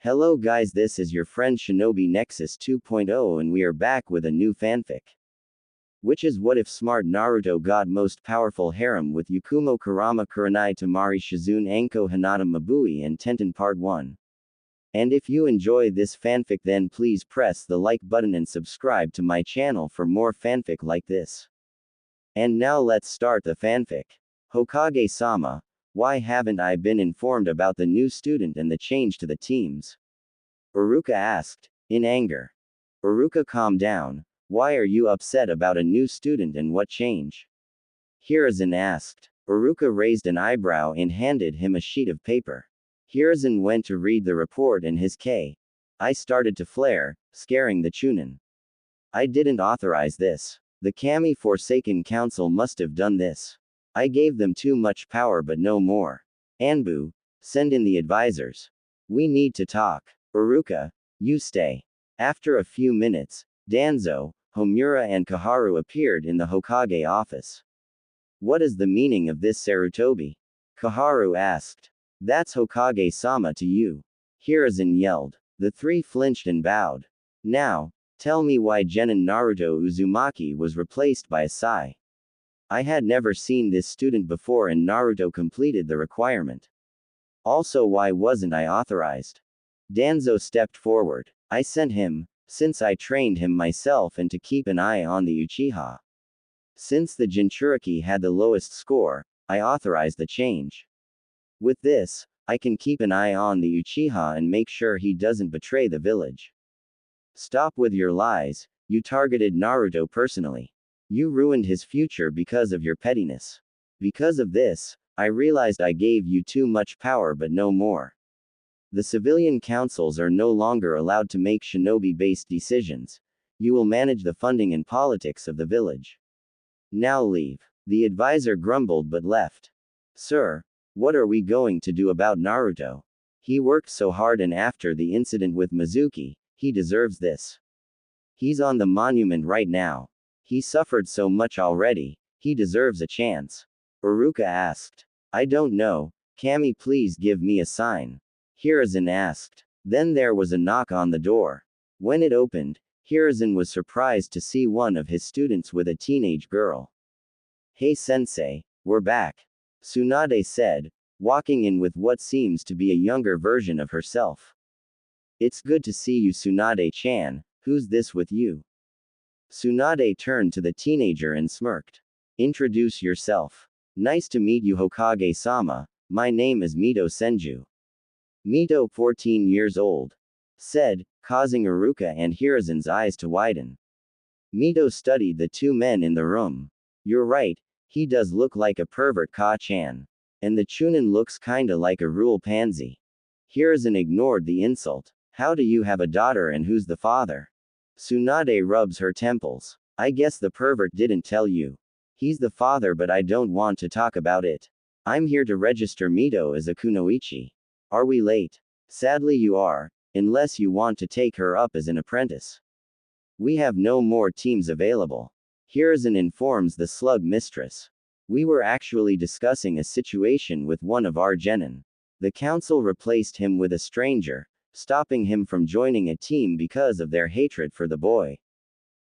Hello guys, this is your friend Shinobi Nexus 2.0 and we are back with a new fanfic. Which is what if smart Naruto got most powerful harem with Yakumo Kurama Kurenai Temari Shizune Anko Hinata Mabui and Tenten Part 1. And if you enjoy this fanfic then please press the like button and subscribe to my channel for more fanfic like this. And now let's start the fanfic. Hokage-sama, why haven't I been informed about the new student and the change to the teams? Uruka asked, in anger. Uruka, calm down. Why are you upset about a new student and what change? Hiruzen asked. Uruka raised an eyebrow and handed him a sheet of paper. Hiruzen went to read the report and his eye started to flare, scaring the Chunin. I didn't authorize this. The Kami Forsaken Council must have done this. I gave them too much power but no more. Anbu, send in the advisors. We need to talk. Uruka, you stay. After a few minutes, Danzo, Homura and Kaharu appeared in the Hokage office. What is the meaning of this Sarutobi? Kaharu asked. That's Hokage-sama to you. Hiruzen yelled. The three flinched and bowed. Now, tell me why Genin Naruto Uzumaki was replaced by a Sai. I had never seen this student before and Naruto completed the requirement. Also, why wasn't I authorized? Danzo stepped forward. I sent him, since I trained him myself and to keep an eye on the Uchiha. Since the Jinchuriki had the lowest score, I authorized the change. With this, I can keep an eye on the Uchiha and make sure he doesn't betray the village. Stop with your lies, you targeted Naruto personally. You ruined his future because of your pettiness. Because of this, I realized I gave you too much power but no more. The civilian councils are no longer allowed to make shinobi-based decisions. You will manage the funding and politics of the village. Now leave. The advisor grumbled but left. Sir, what are we going to do about Naruto? He worked so hard and after the incident with Mizuki, he deserves this. He's on the monument right now. He suffered so much already, he deserves a chance. Uruka asked. I don't know, Kami, please give me a sign. Hiruzen asked. Then there was a knock on the door. When it opened, Hiruzen was surprised to see one of his students with a teenage girl. Hey sensei, we're back. Tsunade said, walking in with what seems to be a younger version of herself. It's good to see you, Tsunade-chan. Who's this with you? Tsunade turned to the teenager and smirked. Introduce yourself. Nice to meet you, Hokage-sama. My name is Mito Senju. Mito, 14 years old, said, causing Uruka and Hiruzen's eyes to widen. Mito studied the two men in the room. You're right, he does look like a pervert, Ka-chan. And the Chunin looks kinda like a rule pansy. Hiruzen ignored the insult. How do you have a daughter and who's the father? Tsunade rubs her temples. I guess the pervert didn't tell you. He's the father but I don't want to talk about it. I'm here to register Mito as a kunoichi. Are we late? Sadly you are, unless you want to take her up as an apprentice. We have no more teams available. Hiruzen informs the slug mistress. We were actually discussing a situation with one of our genin. The council replaced him with a stranger, stopping him from joining a team because of their hatred for the boy.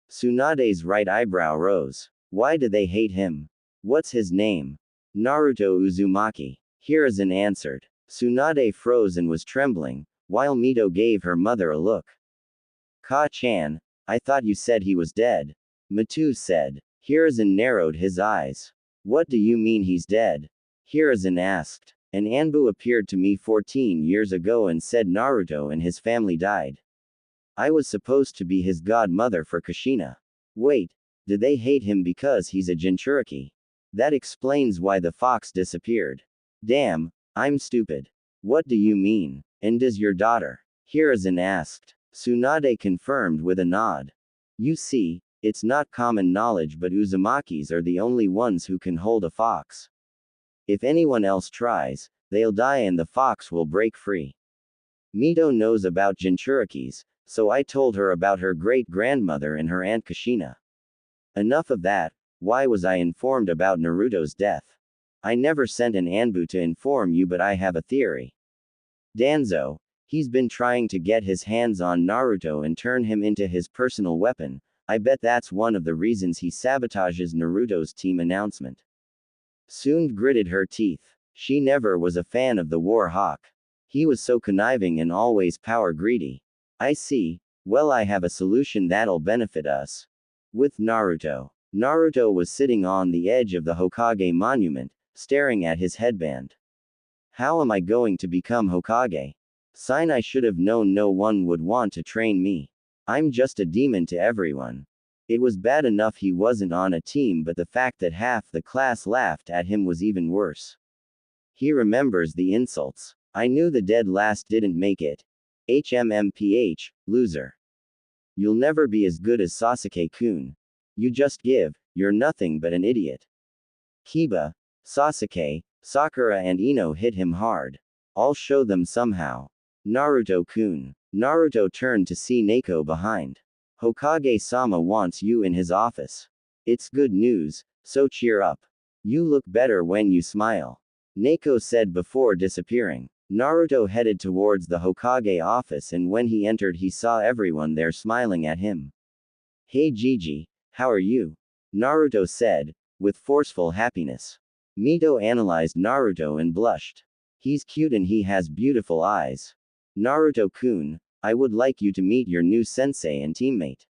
Tsunade's right eyebrow rose. Why do they hate him? What's his name? Naruto Uzumaki. Hiruzen answered. Tsunade froze and was trembling, while Mito gave her mother a look. Ka-chan, I thought you said he was dead. Matu said. Hiruzen narrowed his eyes. What do you mean he's dead? Hiruzen asked. An Anbu appeared to me 14 years ago and said Naruto and his family died. I was supposed to be his godmother for Kushina. Wait, did they hate him because he's a Jinchuriki? That explains why the fox disappeared. Damn, I'm stupid. What do you mean? And does your daughter? Hiruzen asked. Tsunade confirmed with a nod. You see, it's not common knowledge but Uzumakis are the only ones who can hold a fox. If anyone else tries, they'll die and the fox will break free. Mito knows about Jinchurikis, so I told her about her great-grandmother and her aunt Kushina. Enough of that, why was I informed about Naruto's death? I never sent an Anbu to inform you but I have a theory. Danzo, He's been trying to get his hands on Naruto and turn him into his personal weapon. I bet that's one of the reasons he sabotages Naruto's team announcement. Soon gritted her teeth. She never was a fan of the War Hawk. He was so conniving and always power greedy. I see. Well, I have a solution that'll benefit us. With Naruto. Naruto was sitting on the edge of the Hokage monument, staring at his headband. How am I going to become Hokage? Sign I should have known no one would want to train me. I'm just a demon to everyone. It was bad enough he wasn't on a team, but the fact that half the class laughed at him was even worse. He remembers the insults. I knew the dead last didn't make it. HMMPH, loser. You'll never be as good as Sasuke-kun. You just give, you're nothing but an idiot. Kiba, Sasuke, Sakura and Ino hit him hard. I'll show them somehow. Naruto-kun. Naruto turned to see Neko behind. Hokage-sama wants you in his office. It's good news, so cheer up. You look better when you smile. Neko said before disappearing. Naruto headed towards the Hokage office, and when he entered he saw everyone there smiling at him. Hey Gigi, how are you? Naruto said, with forceful happiness. Mito analyzed Naruto and blushed. He's cute and he has beautiful eyes. Naruto-kun, I would like you to meet your new sensei and teammate.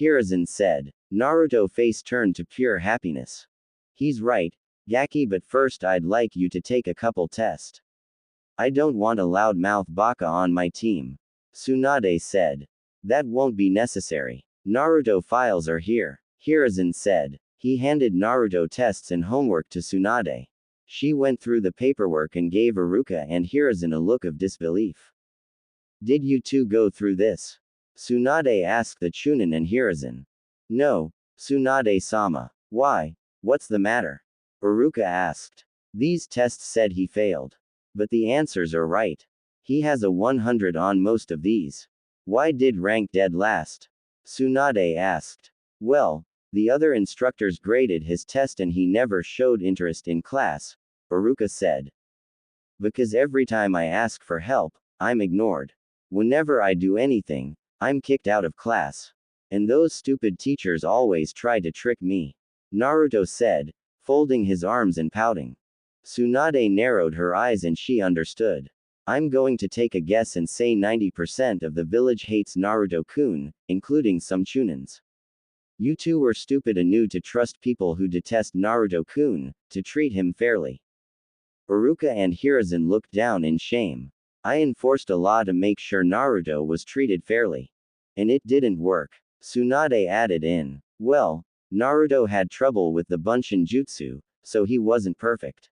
Hiruzen said. Naruto face turned to pure happiness. He's right, Gaki, but first I'd like you to take a couple tests. I don't want a loudmouth baka on my team. Tsunade said. That won't be necessary. Naruto files are here. Hiruzen said. He handed Naruto tests and homework to Tsunade. She went through the paperwork and gave Iruka and Hiruzen a look of disbelief. Did you two go through this? Tsunade asked the Chunin and Hiruzen. No, Tsunade-sama. Why? What's the matter? Iruka asked. These tests said he failed. But the answers are right. He has a 100 on most of these. Why did rank dead last? Tsunade asked. Well, the other instructors graded his test and he never showed interest in class, Iruka said. Because every time I ask for help, I'm ignored. Whenever I do anything, I'm kicked out of class. And those stupid teachers always try to trick me. Naruto said, folding his arms and pouting. Tsunade narrowed her eyes and she understood. I'm going to take a guess and say 90% of the village hates Naruto-kun, including some Chunins. You two were stupid enough to trust people who detest Naruto-kun, to treat him fairly. Iruka and Hiruzen looked down in shame. I enforced a law to make sure Naruto was treated fairly. And it didn't work. Tsunade added in. Well, Naruto had trouble with the Bunshin Jutsu, so he wasn't perfect.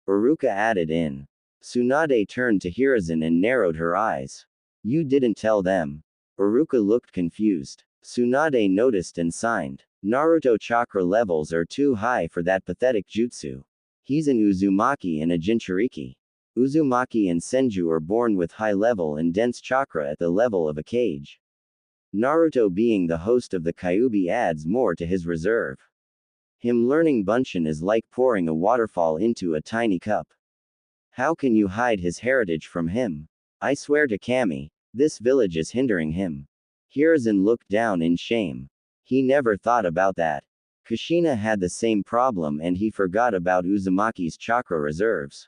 Iruka added in. Tsunade turned to Hiruzen and narrowed her eyes. You didn't tell them. Iruka looked confused. Tsunade noticed and signed. Naruto chakra levels are too high for that pathetic jutsu. He's an Uzumaki and a Jinchuriki. Uzumaki and Senju are born with high level and dense chakra at the level of a cage. Naruto being the host of the Kyuubi adds more to his reserve. Him learning Bunshin is like pouring a waterfall into a tiny cup. How can you hide his heritage from him? I swear to Kami, this village is hindering him. Hiruzen looked down in shame. He never thought about that. Kushina had the same problem and he forgot about Uzumaki's chakra reserves.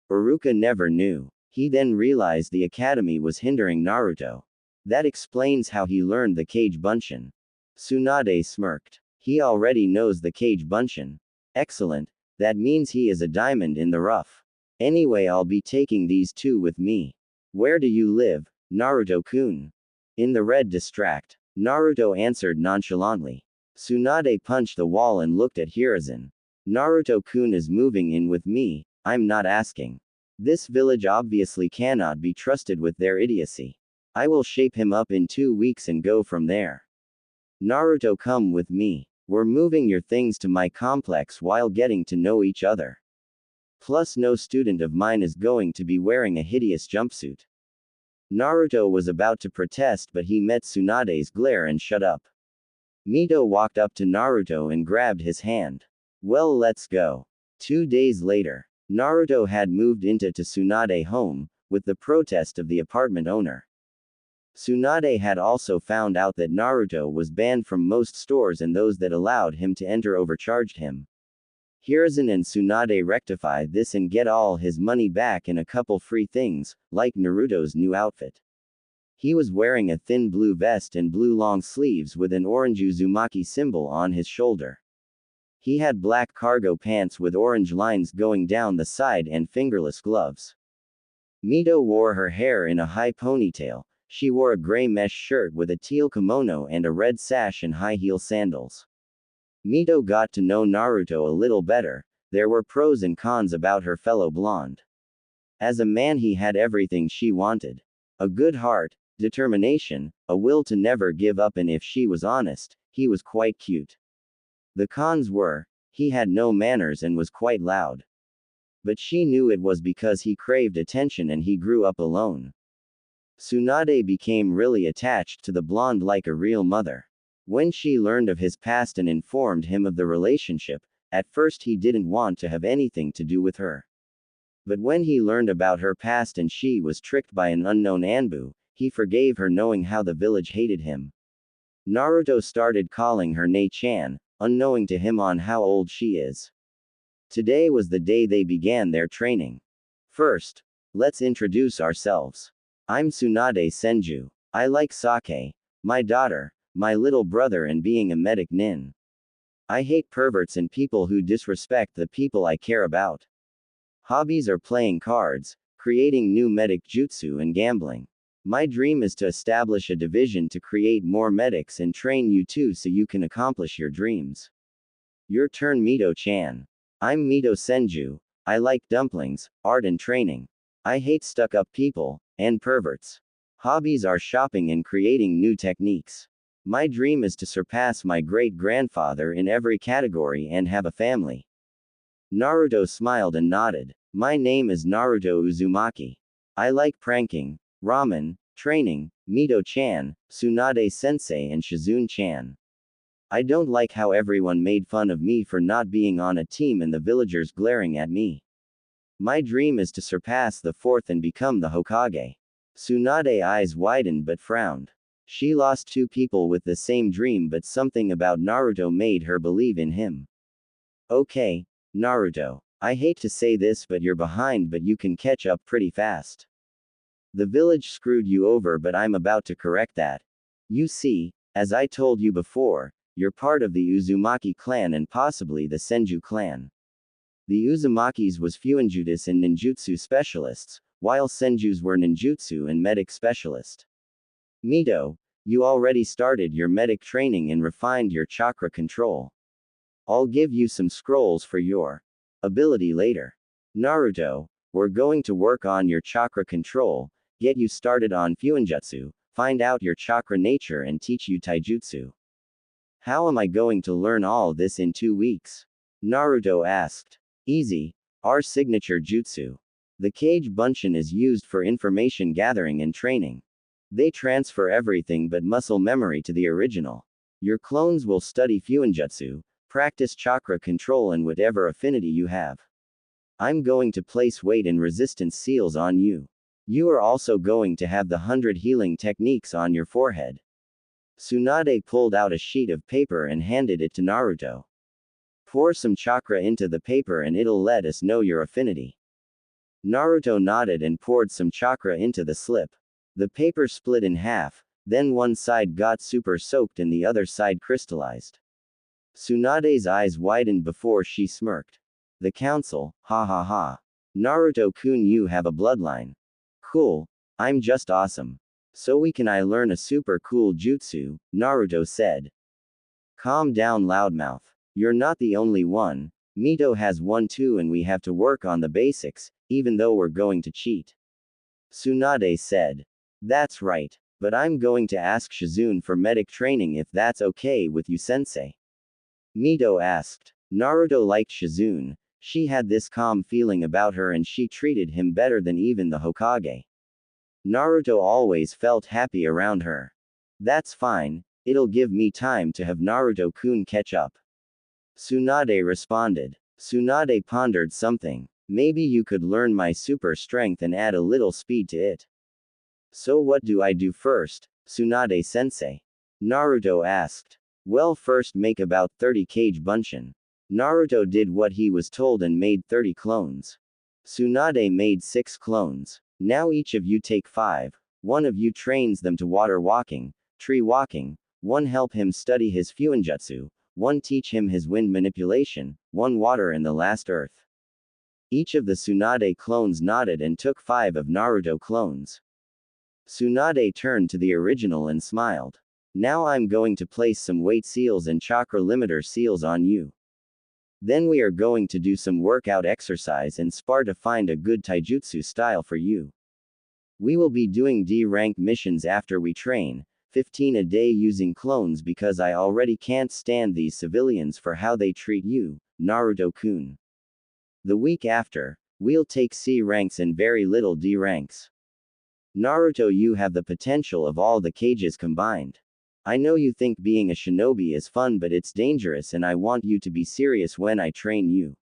Iruka never knew. He then realized the academy was hindering Naruto. That explains how he learned the Kage Bunshin. Tsunade smirked. He already knows the Kage Bunshin. Excellent, that means he is a diamond in the rough. Anyway, I'll be taking these two with me. Where do you live, Naruto-kun? In the red district. Naruto answered nonchalantly. Tsunade punched the wall and looked at Hiruzen. Naruto-kun is moving in with me, I'm not asking. This village obviously cannot be trusted with their idiocy. I will shape him up in 2 weeks and go from there. Naruto, come with me. We're moving your things to my complex while getting to know each other. Plus, no student of mine is going to be wearing a hideous jumpsuit. Naruto was about to protest, but he met Tsunade's glare and shut up. Mito walked up to Naruto and grabbed his hand. Well, let's go. 2 days later. Naruto had moved into Tsunade home, with the protest of the apartment owner. Tsunade had also found out that Naruto was banned from most stores and those that allowed him to enter overcharged him. Hiruzen and Tsunade rectify this and get all his money back and a couple free things, like Naruto's new outfit. He was wearing a thin blue vest and blue long sleeves with an orange Uzumaki symbol on his shoulder. He had black cargo pants with orange lines going down the side and fingerless gloves. Mito wore her hair in a high ponytail. She wore a gray mesh shirt with a teal kimono and a red sash and high-heel sandals. Mito got to know Naruto a little better. There were pros and cons about her fellow blonde. As a man, he had everything she wanted. A good heart, determination, a will to never give up, and if she was honest, he was quite cute. The cons were, he had no manners and was quite loud. But she knew it was because he craved attention and he grew up alone. Tsunade became really attached to the blonde like a real mother. When she learned of his past and informed him of the relationship, at first he didn't want to have anything to do with her. But when he learned about her past and she was tricked by an unknown Anbu, he forgave her, knowing how the village hated him. Naruto started calling her Nei-chan, unknowing to him on how old she is. Today was the day they began their training. First, let's introduce ourselves. I'm Tsunade Senju. I like sake, my daughter, my little brother, and being a medic nin. I hate perverts and people who disrespect the people I care about. Hobbies are playing cards, creating new medic jutsu, and gambling. My dream is to establish a division to create more medics and train you too so you can accomplish your dreams. Your turn, Mito-chan. I'm Mito Senju. I like dumplings, art, and training. I hate stuck-up people and perverts. Hobbies are shopping and creating new techniques. My dream is to surpass my great-grandfather in every category and have a family. Naruto smiled and nodded. My name is Naruto Uzumaki. I like pranking, ramen, training, Mito-chan, Tsunade-sensei, and Shizune-chan. I don't like how everyone made fun of me for not being on a team and the villagers glaring at me. My dream is to surpass the fourth and become the Hokage. Tsunade's eyes widened but frowned. She lost two people with the same dream, but something about Naruto made her believe in him. Okay, Naruto. I hate to say this, but you're behind, but you can catch up pretty fast. The village screwed you over, but I'm about to correct that. You see, as I told you before, you're part of the Uzumaki clan and possibly the Senju clan. The Uzumakis was Fuinjutsu and ninjutsu specialists, while Senjus were ninjutsu and medic specialist. Mito, you already started your medic training and refined your chakra control. I'll give you some scrolls for your ability later. Naruto, we're going to work on your chakra control, get you started on Fuinjutsu, find out your chakra nature, and teach you taijutsu. How am I going to learn all this in 2 weeks? Naruto asked. Easy. Our signature jutsu. The Kage Bunshin is used for information gathering and training. They transfer everything but muscle memory to the original. Your clones will study Fuinjutsu, practice chakra control and whatever affinity you have. I'm going to place weight and resistance seals on you. You are also going to have the 100 healing techniques on your forehead. Tsunade pulled out a sheet of paper and handed it to Naruto. Pour some chakra into the paper and it'll let us know your affinity. Naruto nodded and poured some chakra into the slip. The paper split in half, then one side got super soaked and the other side crystallized. Tsunade's eyes widened before she smirked. The council, ha ha ha. Naruto-kun, you have a bloodline. Cool. I'm just awesome. So can I learn a super cool jutsu? Naruto said. Calm down, loudmouth. You're not the only one. Mito has one too, and we have to work on the basics, even though we're going to cheat. Tsunade said. That's right. But I'm going to ask Shizune for medic training if that's okay with you, sensei. Mito asked. Naruto liked Shizune. She had this calm feeling about her and she treated him better than even the Hokage. Naruto always felt happy around her. That's fine, it'll give me time to have Naruto-kun catch up. Tsunade responded. Tsunade pondered something. Maybe you could learn my super strength and add a little speed to it. So what do I do first, Tsunade-sensei? Naruto asked. Well, first make about 30 kage bunshin. Naruto did what he was told and made 30 clones. Tsunade made 6 clones. Now each of you take 5. One of you trains them to water walking, tree walking, one help him study his fuinjutsu, one teach him his wind manipulation, one water and the last earth. Each of the Tsunade clones nodded and took 5 of Naruto clones. Tsunade turned to the original and smiled. Now I'm going to place some weight seals and chakra limiter seals on you. Then we are going to do some workout exercise and spar to find a good taijutsu style for you. We will be doing D rank missions after we train, 15 a day using clones because I already can't stand these civilians for how they treat you, Naruto-kun. The week after, we'll take C ranks and very little D ranks. Naruto, you have the potential of all the cages combined. I know you think being a shinobi is fun, but it's dangerous and I want you to be serious when I train you.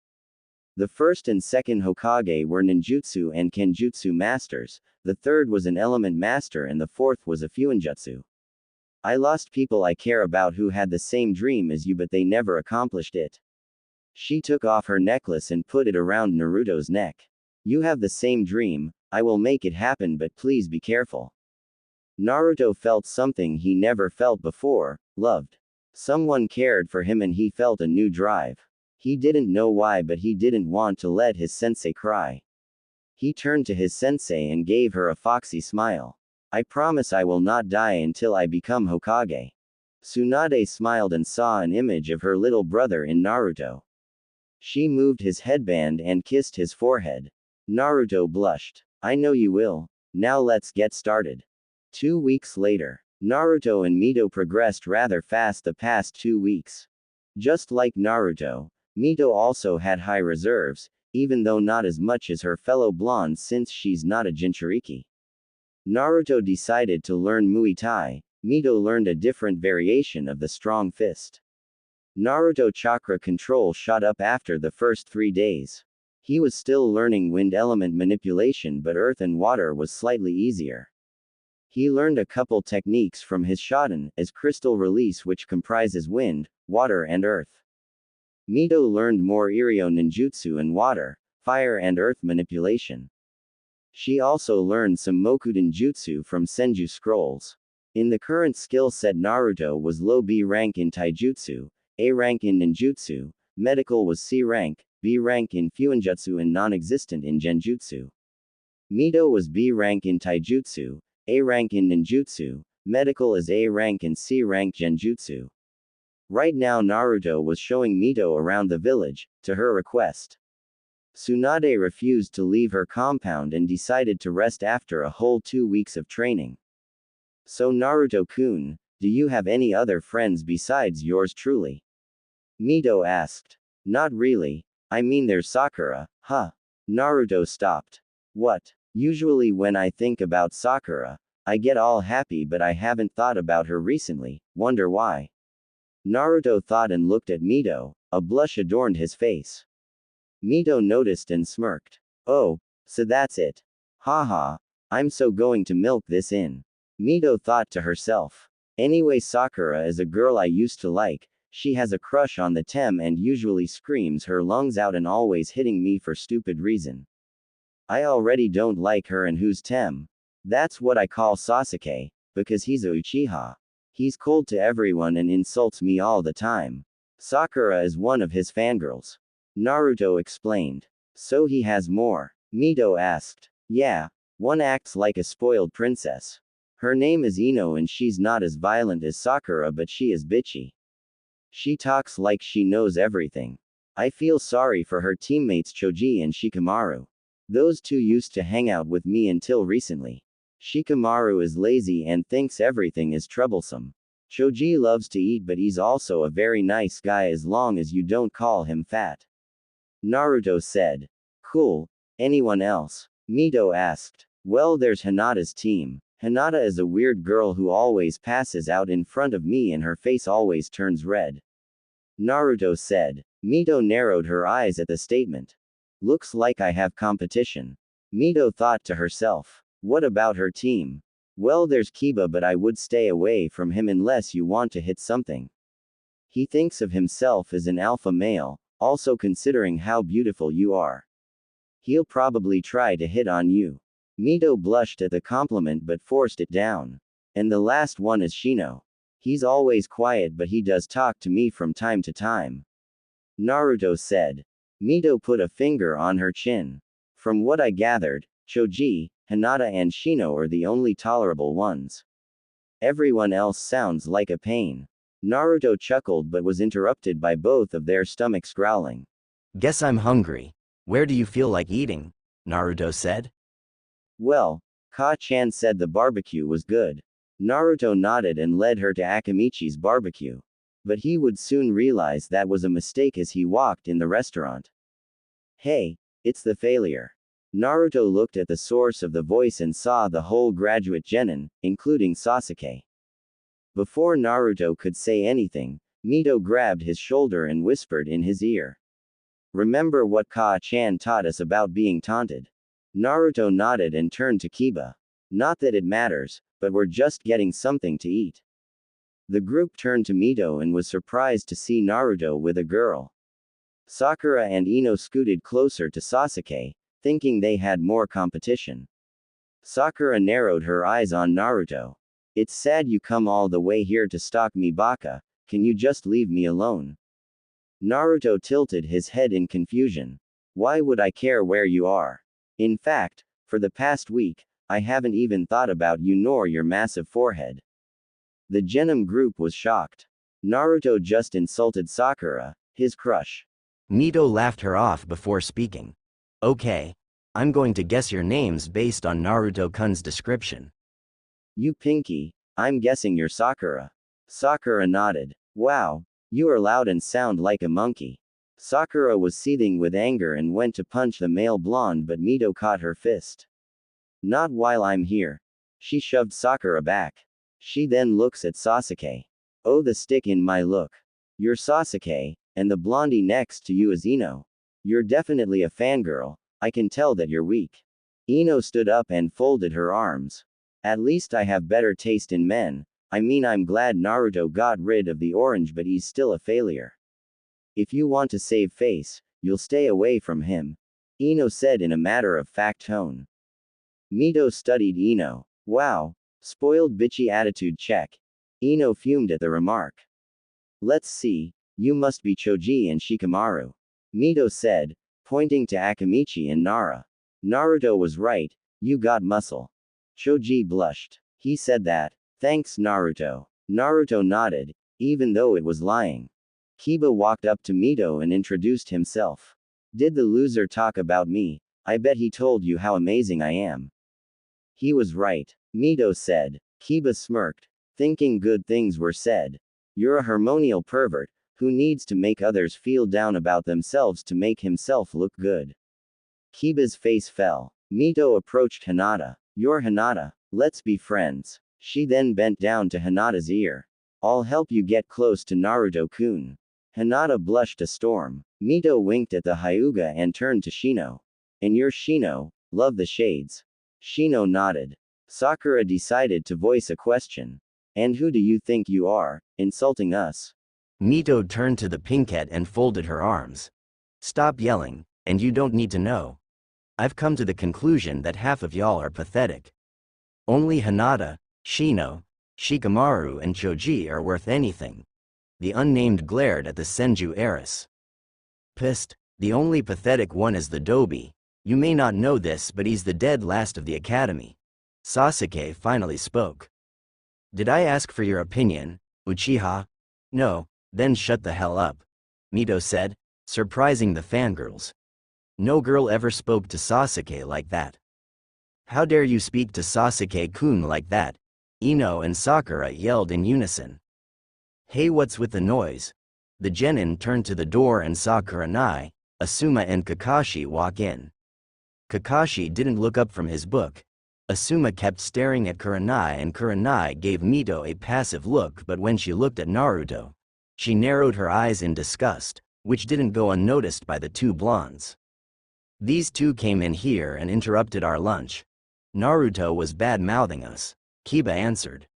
The first and second Hokage were ninjutsu and kenjutsu masters, the third was an element master and the fourth was a fuinjutsu. I lost people I care about who had the same dream as you, but they never accomplished it. She took off her necklace and put it around Naruto's neck. You have the same dream, I will make it happen, but please be careful. Naruto felt something he never felt before, loved. Someone cared for him and he felt a new drive. He didn't know why, but he didn't want to let his sensei cry. He turned to his sensei and gave her a foxy smile. I promise I will not die until I become Hokage. Tsunade smiled and saw an image of her little brother in Naruto. She moved his headband and kissed his forehead. Naruto blushed. I know you will. Now let's get started. 2 weeks later, Naruto and Mito progressed rather fast the past 2 weeks. Just like Naruto, Mito also had high reserves, even though not as much as her fellow blondes since she's not a Jinchuriki. Naruto decided to learn Muay Thai, Mito learned a different variation of the strong fist. Naruto chakra control shot up after the first 3 days. He was still learning wind element manipulation, but earth and water was slightly easier. He learned a couple techniques from his Shodan, as crystal release, which comprises wind, water and earth. Mito learned more Iryo ninjutsu and water, fire and earth manipulation. She also learned some Mokuden jutsu from Senju scrolls. In the current skill set, Naruto was low B rank in taijutsu, A rank in ninjutsu, medical was C rank, B rank in fuinjutsu and non-existent in genjutsu. Mito was B rank in taijutsu, A rank in ninjutsu, medical is A rank and C rank genjutsu. Right now Naruto was showing Mito around the village, to her request. Tsunade refused to leave her compound and decided to rest after a whole 2 weeks of training. So Naruto-kun, do you have any other friends besides yours truly? Mito asked. Not really, I mean there's Sakura, huh? Naruto stopped. What? Usually when I think about Sakura, I get all happy, but I haven't thought about her recently, wonder why? Naruto thought and looked at Mito, a blush adorned his face. Mito noticed and smirked. Oh, so that's it. Haha, I'm so going to milk this in. Mito thought to herself. Anyway, Sakura is a girl I used to like, she has a crush on the Tem and usually screams her lungs out and always hitting me for stupid reason. I already don't like her, and who's Tem? That's what I call Sasuke, because he's a Uchiha. He's cold to everyone and insults me all the time. Sakura is one of his fangirls. Naruto explained. So he has more? Mito asked. Yeah, one acts like a spoiled princess. Her name is Ino and she's not as violent as Sakura, but she is bitchy. She talks like she knows everything. I feel sorry for her teammates Choji and Shikamaru. Those two used to hang out with me until recently. Shikamaru is lazy and thinks everything is troublesome. Choji loves to eat, but he's also a very nice guy as long as you don't call him fat. Naruto said. Cool. Anyone else? Mito asked. Well, there's Hinata's team. Hinata is a weird girl who always passes out in front of me and her face always turns red. Naruto said. Mito narrowed her eyes at the statement. Looks like I have competition. Mito thought to herself. What about her team? Well, there's Kiba, but I would stay away from him unless you want to hit something. He thinks of himself as an alpha male, also considering how beautiful you are. He'll probably try to hit on you. Mito blushed at the compliment but forced it down. And the last one is Shino. He's always quiet but he does talk to me from time to time. Naruto said. Mito put a finger on her chin. From what I gathered, Choji, Hinata and Shino are the only tolerable ones. Everyone else sounds like a pain. Naruto chuckled but was interrupted by both of their stomachs growling. Guess I'm hungry. Where do you feel like eating? Naruto said. Well, Ka-chan said the barbecue was good. Naruto nodded and led her to Akamichi's barbecue. But he would soon realize that was a mistake as he walked in the restaurant. Hey, it's the failure. Naruto looked at the source of the voice and saw the whole graduate genin, including Sasuke. Before Naruto could say anything, Mito grabbed his shoulder and whispered in his ear. Remember what Ka-chan taught us about being taunted? Naruto nodded and turned to Kiba. Not that it matters, but we're just getting something to eat. The group turned to Mito and was surprised to see Naruto with a girl. Sakura and Ino scooted closer to Sasuke, thinking they had more competition. Sakura narrowed her eyes on Naruto. It's sad you come all the way here to stalk me, Baka. Can you just leave me alone? Naruto tilted his head in confusion. Why would I care where you are? In fact, for the past week, I haven't even thought about you nor your massive forehead. The Genin group was shocked. Naruto just insulted Sakura, his crush. Mito laughed her off before speaking. Okay. I'm going to guess your names based on Naruto-kun's description. You Pinky, I'm guessing you're Sakura. Sakura nodded. Wow, you are loud and sound like a monkey. Sakura was seething with anger and went to punch the male blonde but Mito caught her fist. Not while I'm here. She shoved Sakura back. She then looks at Sasuke. Oh, the stick in my look. You're Sasuke, and the blondie next to you is Ino. You're definitely a fangirl, I can tell that you're weak. Ino stood up and folded her arms. At least I have better taste in men. I mean, I'm glad Naruto got rid of the orange, but he's still a failure. If you want to save face, you'll stay away from him. Ino said in a matter-of-fact tone. Mito studied Ino. Wow. Spoiled bitchy attitude check. Ino fumed at the remark. Let's see, you must be Choji and Shikamaru. Mito said, pointing to Akamichi and Nara. Naruto was right, you got muscle. Choji blushed. He said that. Thanks, Naruto. Naruto nodded, even though it was lying. Kiba walked up to Mito and introduced himself. Did the loser talk about me? I bet he told you how amazing I am. He was right, Mito said. Kiba smirked, thinking good things were said. You're a hormonal pervert, who needs to make others feel down about themselves to make himself look good. Kiba's face fell. Mito approached Hinata. You're Hinata. Let's be friends. She then bent down to Hinata's ear. I'll help you get close to Naruto-kun. Hinata blushed a storm. Mito winked at the Hyuga and turned to Shino. And you're Shino, love the shades. Shino nodded. Sakura decided to voice a question. And who do you think you are, insulting us? Mito turned to the pinkette and folded her arms. Stop yelling, and you don't need to know. I've come to the conclusion that half of y'all are pathetic. Only Hinata, Shino, Shikamaru and Choji are worth anything. The unnamed glared at the Senju heiress. Pissed, the only pathetic one is the Dobi. You may not know this, but he's the dead last of the academy. Sasuke finally spoke. Did I ask for your opinion, Uchiha? No, then shut the hell up. Mito said, surprising the fangirls. No girl ever spoke to Sasuke like that. How dare you speak to Sasuke-kun like that? Ino and Sakura yelled in unison. Hey, what's with the noise? The genin turned to the door and saw Kurenai, Asuma and Kakashi walk in. Kakashi didn't look up from his book. Asuma kept staring at Kurenai and Kurenai gave Mito a passive look, but when she looked at Naruto, she narrowed her eyes in disgust, which didn't go unnoticed by the two blondes. These two came in here and interrupted our lunch. Naruto was bad-mouthing us, Kiba answered.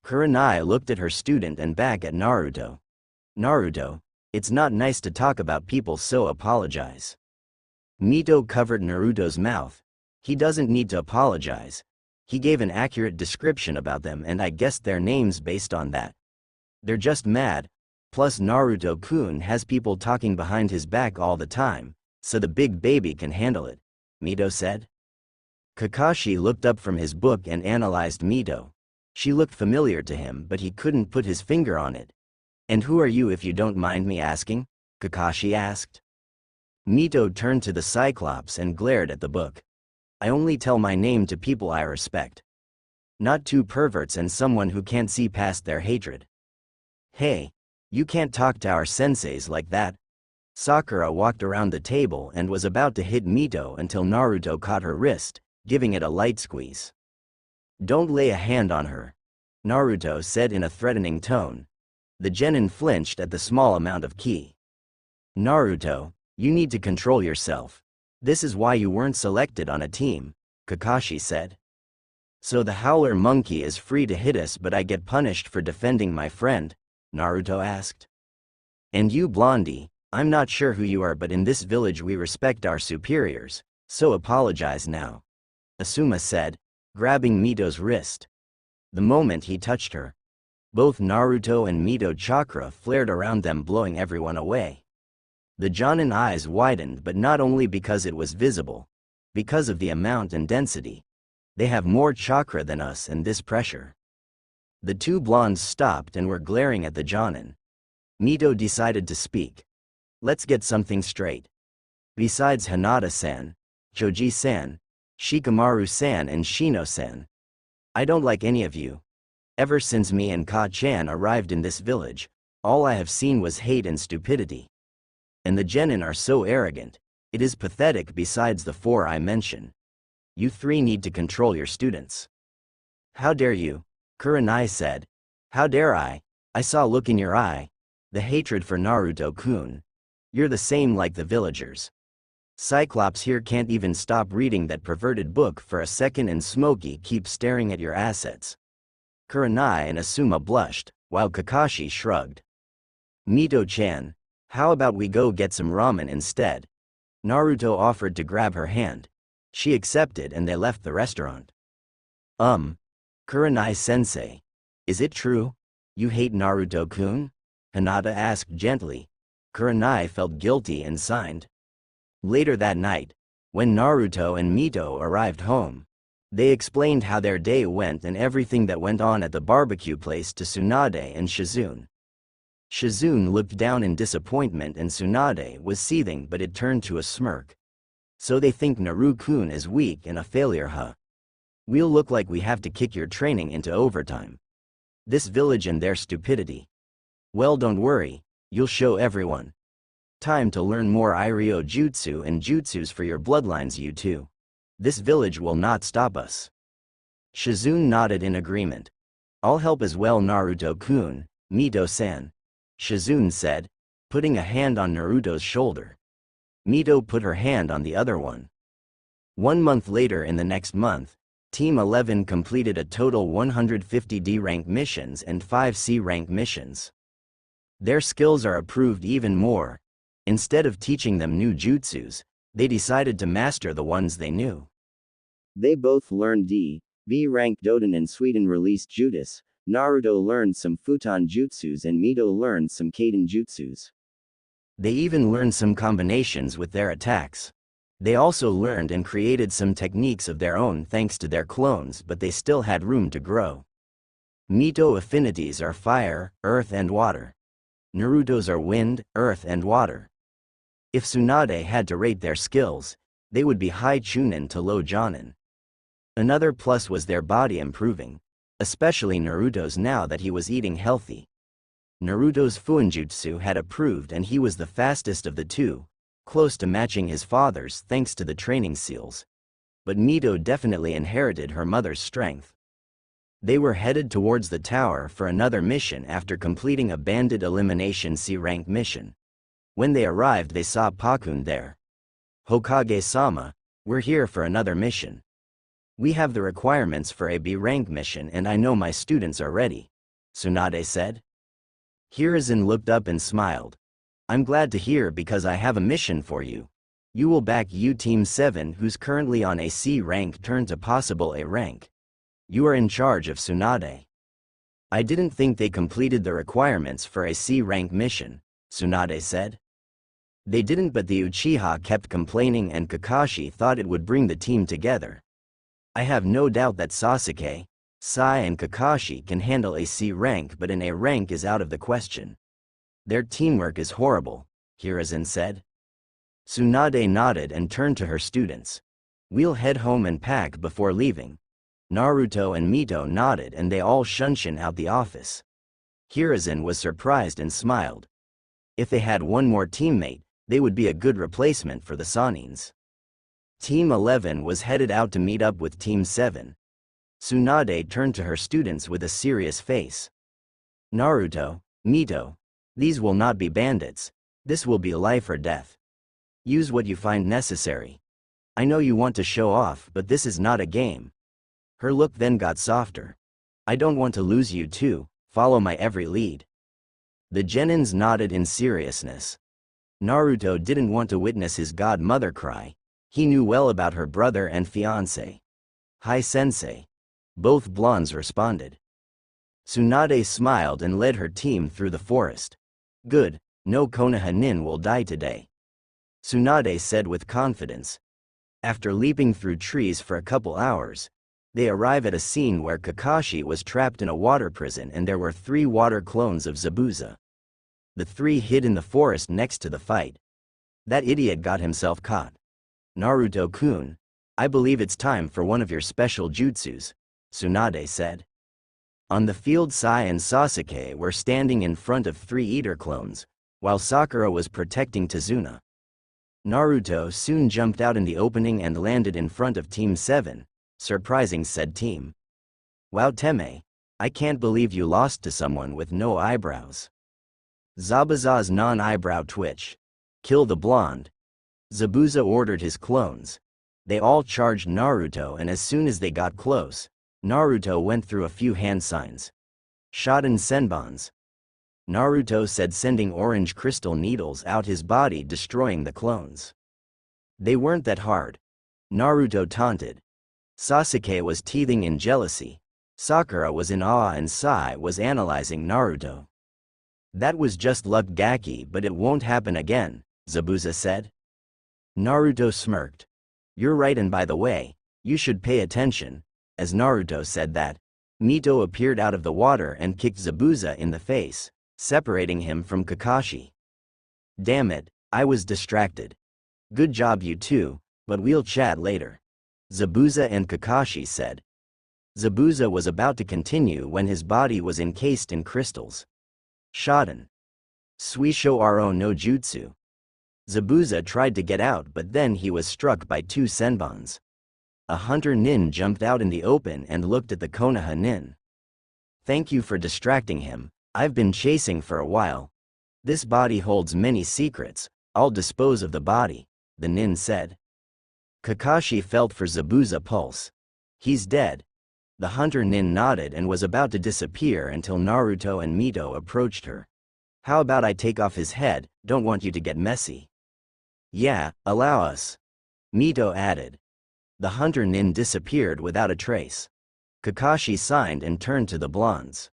Kurenai looked at her student and back at Naruto. Naruto, it's not nice to talk about people, so apologize. Mito covered Naruto's mouth. He doesn't need to apologize. He gave an accurate description about them and I guessed their names based on that. They're just mad, plus Naruto-kun has people talking behind his back all the time, so the big baby can handle it, Mito said. Kakashi looked up from his book and analyzed Mito. She looked familiar to him but he couldn't put his finger on it. And who are you if you don't mind me asking? Kakashi asked. Mito turned to the Cyclops and glared at the book. I only tell my name to people I respect. Not two perverts and someone who can't see past their hatred. Hey, you can't talk to our senseis like that. Sakura walked around the table and was about to hit Mito until Naruto caught her wrist, giving it a light squeeze. Don't lay a hand on her, Naruto said in a threatening tone. The genin flinched at the small amount of ki. Naruto, you need to control yourself. This is why you weren't selected on a team, Kakashi said. So the howler monkey is free to hit us but I get punished for defending my friend, Naruto asked. And you Blondie, I'm not sure who you are but in this village we respect our superiors, so apologize now, Asuma said, grabbing Mito's wrist. The moment he touched her, both Naruto and Mito chakra flared around them, blowing everyone away. The Jonin eyes widened, but not only because it was visible, because of the amount and density. They have more chakra than us and this pressure. The two blondes stopped and were glaring at the Jonin. Mito decided to speak. Let's get something straight. Besides Hinata-san, Choji-san, Shikamaru-san and Shino-san, I don't like any of you. Ever since me and Ka-chan arrived in this village, all I have seen was hate and stupidity. And the genin are so arrogant, it is pathetic. Besides the four I mention. You three need to control your students. How dare you? Kurenai said. How dare I? I saw a look in your eye. The hatred for Naruto-kun. You're the same like the villagers. Cyclops here can't even stop reading that perverted book for a second and Smokey keeps staring at your assets. Kurenai and Asuma blushed, while Kakashi shrugged. Mito-chan, how about we go get some ramen instead? Naruto offered to grab her hand. She accepted and they left the restaurant. Kurenai-sensei, is it true? You hate Naruto-kun? Hinata asked gently. Kurenai felt guilty and signed. Later that night, when Naruto and Mito arrived home, they explained how their day went and everything that went on at the barbecue place to Tsunade and Shizune. Shizune looked down in disappointment and Tsunade was seething, but it turned to a smirk. So they think Naru-kun is weak and a failure, huh? We'll look like we have to kick your training into overtime. This village and their stupidity. Well, don't worry, you'll show everyone. Time to learn more Iryo Jutsu and jutsus for your bloodlines, you two. This village will not stop us. Shizune nodded in agreement. I'll help as well, Naruto-kun, Mito-san, Shizune said, putting a hand on Naruto's shoulder. Mito put her hand on the other one. 1 month later, in the next month, Team 11 completed a total 150 D-rank missions and 5 C-rank missions. Their skills are improved even more. Instead of teaching them new jutsus, they decided to master the ones they knew. They both learned D, B rank Doden and Sweden released Judas. Naruto learned some futon jutsus and Mito learned some Kaden jutsus. They even learned some combinations with their attacks. They also learned and created some techniques of their own thanks to their clones, but they still had room to grow. Mito affinities are fire, earth and water. Naruto's are wind, earth and water. If Tsunade had to rate their skills, they would be high chunin to low jonin. Another plus was their body improving, especially Naruto's now that he was eating healthy. Naruto's Fuinjutsu had improved and he was the fastest of the two, close to matching his father's thanks to the training seals. But Mito definitely inherited her mother's strength. They were headed towards the tower for another mission after completing a bandit elimination C-rank mission. When they arrived they saw Pakun there. Hokage-sama, we're here for another mission. We have the requirements for a B-rank mission and I know my students are ready, Tsunade said. Hiruzen looked up and smiled. I'm glad to hear because I have a mission for you. You will back U Team 7 who's currently on a C rank turn to possible A rank. You are in charge of Tsunade. I didn't think they completed the requirements for a C rank mission, Tsunade said. They didn't, but the Uchiha kept complaining and Kakashi thought it would bring the team together. I have no doubt that Sasuke, Sai and Kakashi can handle a C rank, but an A rank is out of the question. Their teamwork is horrible, Hiruzen said. Tsunade nodded and turned to her students. We'll head home and pack before leaving. Naruto and Mito nodded and they all shunshin out the office. Hiruzen was surprised and smiled. If they had one more teammate, they would be a good replacement for the Sanins. Team 11 was headed out to meet up with Team 7. Tsunade turned to her students with a serious face. Naruto, Mito, these will not be bandits. This will be life or death. Use what you find necessary. I know you want to show off, but this is not a game. Her look then got softer. I don't want to lose you too, follow my every lead. The Genins nodded in seriousness. Naruto didn't want to witness his godmother cry. He knew well about her brother and fiancé. Hi sensei. Both blondes responded. Tsunade smiled and led her team through the forest. Good, no Konoha nin will die today, Tsunade said with confidence. After leaping through trees for a couple hours, they arrive at a scene where Kakashi was trapped in a water prison and there were 3 water clones of Zabuza. The 3 hid in the forest next to the fight. That idiot got himself caught. Naruto-kun, I believe it's time for one of your special jutsus, Tsunade said. On the field, Sai and Sasuke were standing in front of 3 Eater clones, while Sakura was protecting Tazuna. Naruto soon jumped out in the opening and landed in front of Team 7, surprising said team. Wow Teme, I can't believe you lost to someone with no eyebrows. Zabuza's non-eyebrow twitch. Kill the blonde. Zabuza ordered his clones. They all charged Naruto and as soon as they got close, Naruto went through a few hand signs. Shoten Senbons. Naruto said, sending orange crystal needles out his body, destroying the clones. They weren't that hard. Naruto taunted. Sasuke was teething in jealousy. Sakura was in awe and Sai was analyzing Naruto. That was just luck, Gaki, but it won't happen again, Zabuza said. Naruto smirked. You're right, and by the way, you should pay attention. As Naruto said that, Mito appeared out of the water and kicked Zabuza in the face, separating him from Kakashi. Damn it, I was distracted. Good job you two, but we'll chat later, Zabuza and Kakashi said. Zabuza was about to continue when his body was encased in crystals. Shoten. Suisho Aro no Jutsu. Zabuza tried to get out, but then he was struck by 2 Senbons. A hunter nin jumped out in the open and looked at the Konoha nin. Thank you for distracting him, I've been chasing for a while. This body holds many secrets, I'll dispose of the body, the nin said. Kakashi felt for Zabuza's pulse. He's dead. The hunter nin nodded and was about to disappear until Naruto and Mito approached her. How about I take off his head, don't want you to get messy. Yeah, allow us, Mito added. The hunter nin disappeared without a trace. Kakashi signed and turned to the blondes.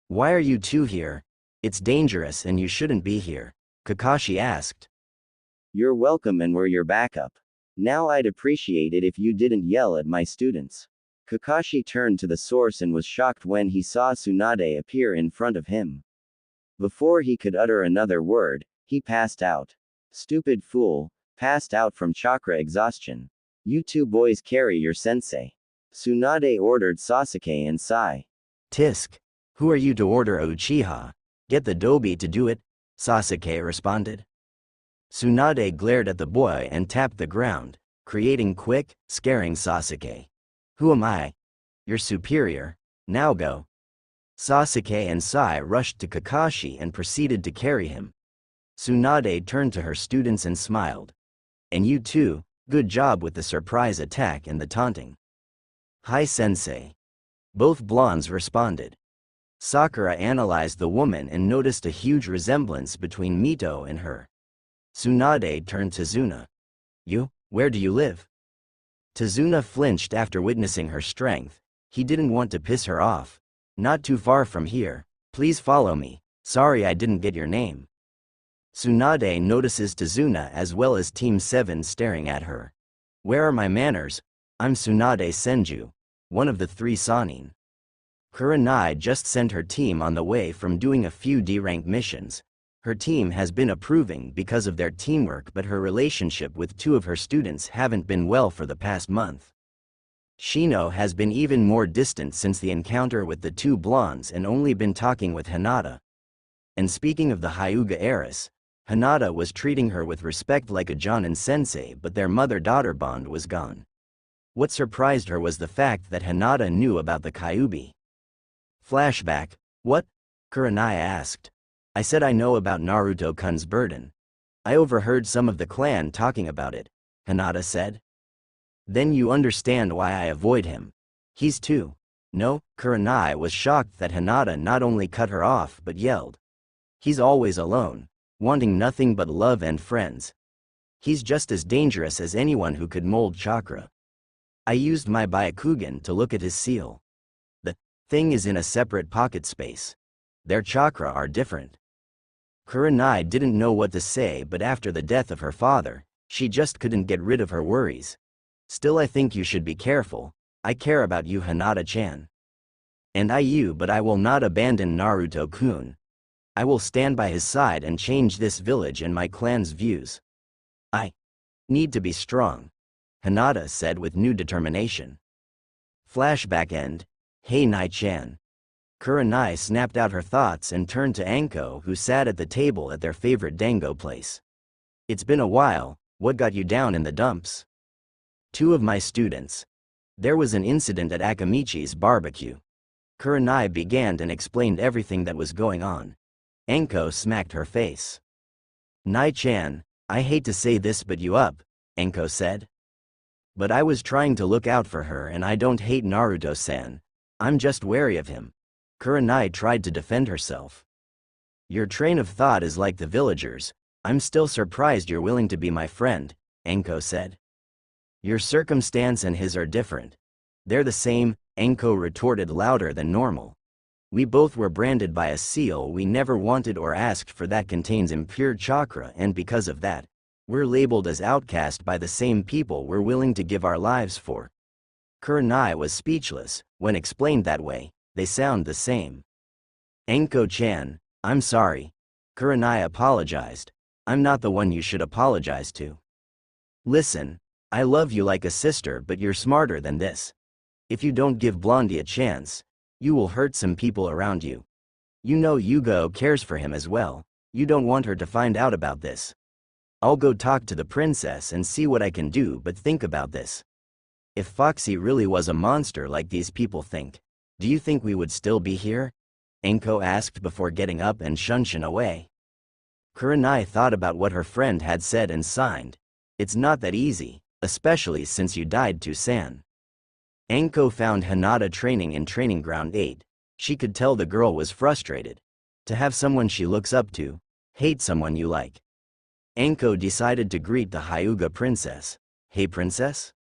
Why are you two here? It's dangerous and you shouldn't be here, Kakashi asked. You're welcome and we're your backup. Now I'd appreciate it if you didn't yell at my students. Kakashi turned to the source and was shocked when he saw Tsunade appear in front of him. Before he could utter another word, he passed out. Stupid fool, passed out from chakra exhaustion. You two boys carry your sensei. Tsunade ordered Sasuke and Sai. Tisk. Who are you to order Uchiha? Get the Dobi to do it, Sasuke responded. Tsunade glared at the boy and tapped the ground, creating quick, scaring Sasuke. Who am I? Your superior, now go. Sasuke and Sai rushed to Kakashi and proceeded to carry him. Tsunade turned to her students and smiled. And you too, good job with the surprise attack and the taunting. Hi sensei. Both blondes responded. Sakura analyzed the woman and noticed a huge resemblance between Mito and her. Tsunade turned to Zuna. Where do you live? Tazuna flinched after witnessing her strength. He didn't want to piss her off. Not too far from here. Please follow me. Sorry I didn't get your name. Tsunade notices Tazuna as well as Team 7 staring at her. Where are my manners? I'm Tsunade Senju, one of the 3 Sanin. Kurenai just sent her team on the way from doing a few D-rank missions. Her team has been approving because of their teamwork, but her relationship with 2 of her students haven't been well for the past month. Shino has been even more distant since the encounter with the 2 blondes and only been talking with Hinata. And speaking of the Hyuga heiress, Hinata was treating her with respect like a Jonin sensei, but their mother-daughter bond was gone. What surprised her was the fact that Hinata knew about the Kyubi. Flashback. What? Kurenai asked. I said I know about Naruto-kun's burden. I overheard some of the clan talking about it, Hinata said. Then you understand why I avoid him. He's too. No, Kurenai was shocked that Hinata not only cut her off but yelled. He's always alone, wanting nothing but love and friends. He's just as dangerous as anyone who could mold chakra. I used my Byakugan to look at his seal. The thing is in a separate pocket space. Their chakra are different. Kurenai didn't know what to say, but after the death of her father, she just couldn't get rid of her worries. Still, I think you should be careful. I care about you, Hinata-chan. And but I will not abandon Naruto-kun. I will stand by his side and change this village and my clan's views. I need to be strong, Hinata said with new determination. Flashback end. Hey Nai-chan. Kurenai snapped out her thoughts and turned to Anko, who sat at the table at their favorite dango place. It's been a while. What got you down in the dumps? 2 of my students. There was an incident at Akamichi's barbecue. Kurenai began and explained everything that was going on. Anko smacked her face. Nai-chan, I hate to say this but you up, Anko said. But I was trying to look out for her and I don't hate Naruto-san. I'm just wary of him. Kurenai tried to defend herself. Your train of thought is like the villagers. I'm still surprised you're willing to be my friend, Anko said. Your circumstance and his are different. They're the same, Anko retorted louder than normal. We both were branded by a seal we never wanted or asked for that contains impure chakra, and because of that, we're labeled as outcast by the same people we're willing to give our lives for. Kurenai was speechless. When explained that way, they sound the same. Anko-chan, I'm sorry. Kurenai apologized. I'm not the one you should apologize to. Listen, I love you like a sister, but you're smarter than this. If you don't give Blondie a chance, you will hurt some people around you. You know Yugo cares for him as well. You don't want her to find out about this. I'll go talk to the princess and see what I can do, but think about this. If Foxy really was a monster like these people think, do you think we would still be here? Anko asked before getting up and shunshin away. Kurenai thought about what her friend had said and signed. It's not that easy, especially since you died to San. Anko found Hinata training in Training Ground 8. She could tell the girl was frustrated. To have someone she looks up to, hate someone you like. Anko decided to greet the Hyuga princess. Hey princess?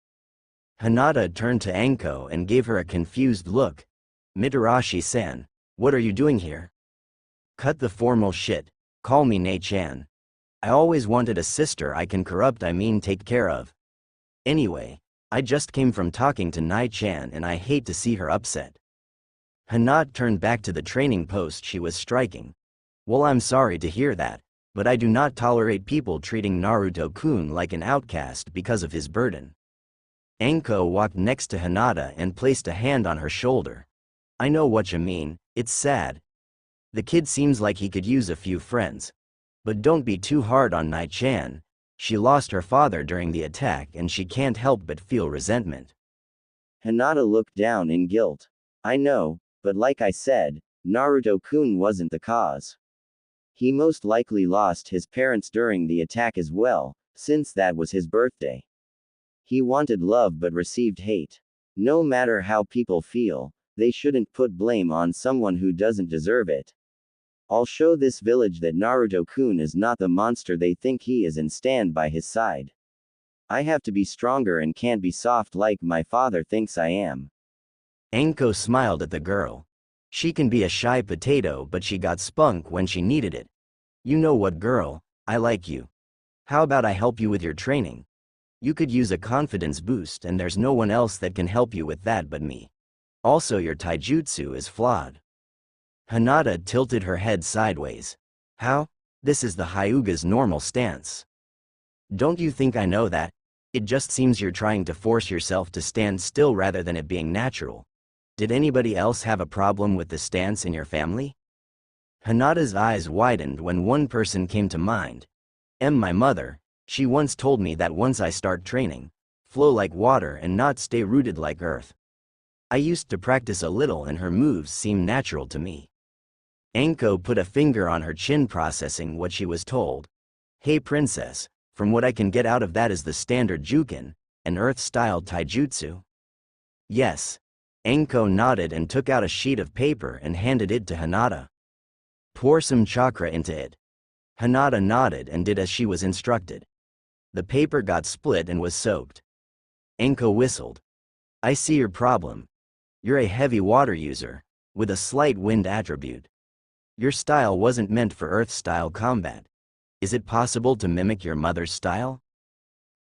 Hinata turned to Anko and gave her a confused look. Mitarashi-san, what are you doing here? Cut the formal shit. Call me Nei-chan. I always wanted a sister I can take care of. Anyway, I just came from talking to Nei-chan and I hate to see her upset. Hinata turned back to the training post she was striking. Well, I'm sorry to hear that, but I do not tolerate people treating Naruto-kun like an outcast because of his burden. Anko walked next to Hinata and placed a hand on her shoulder. I know what you mean, it's sad. The kid seems like he could use a few friends. But don't be too hard on Nei-chan. She lost her father during the attack and she can't help but feel resentment. Hinata looked down in guilt. I know, but like I said, Naruto-kun wasn't the cause. He most likely lost his parents during the attack as well, since that was his birthday. He wanted love but received hate. No matter how people feel, they shouldn't put blame on someone who doesn't deserve it. I'll show this village that Naruto-kun is not the monster they think he is and stand by his side. I have to be stronger and can't be soft like my father thinks I am. Anko smiled at the girl. She can be a shy potato, but she got spunk when she needed it. You know what, girl? I like you. How about I help you with your training? You could use a confidence boost and there's no one else that can help you with that but me. Also, your taijutsu is flawed. Hinata tilted her head sideways. How? This is the Hyuga's normal stance. Don't you think I know that? It just seems you're trying to force yourself to stand still rather than it being natural. Did anybody else have a problem with the stance in your family? Hinata's eyes widened when one person came to mind. My mother. She once told me that once I start training, flow like water and not stay rooted like earth. I used to practice a little and her moves seemed natural to me. Anko put a finger on her chin, processing what she was told. Hey princess, from what I can get out of that is the standard Juken, an earth-style taijutsu. Yes. Anko nodded and took out a sheet of paper and handed it to Hinata. Pour some chakra into it. Hinata nodded and did as she was instructed. The paper got split and was soaked. Anko whistled. I see your problem. You're a heavy water user, with a slight wind attribute. Your style wasn't meant for earth-style combat. Is it possible to mimic your mother's style?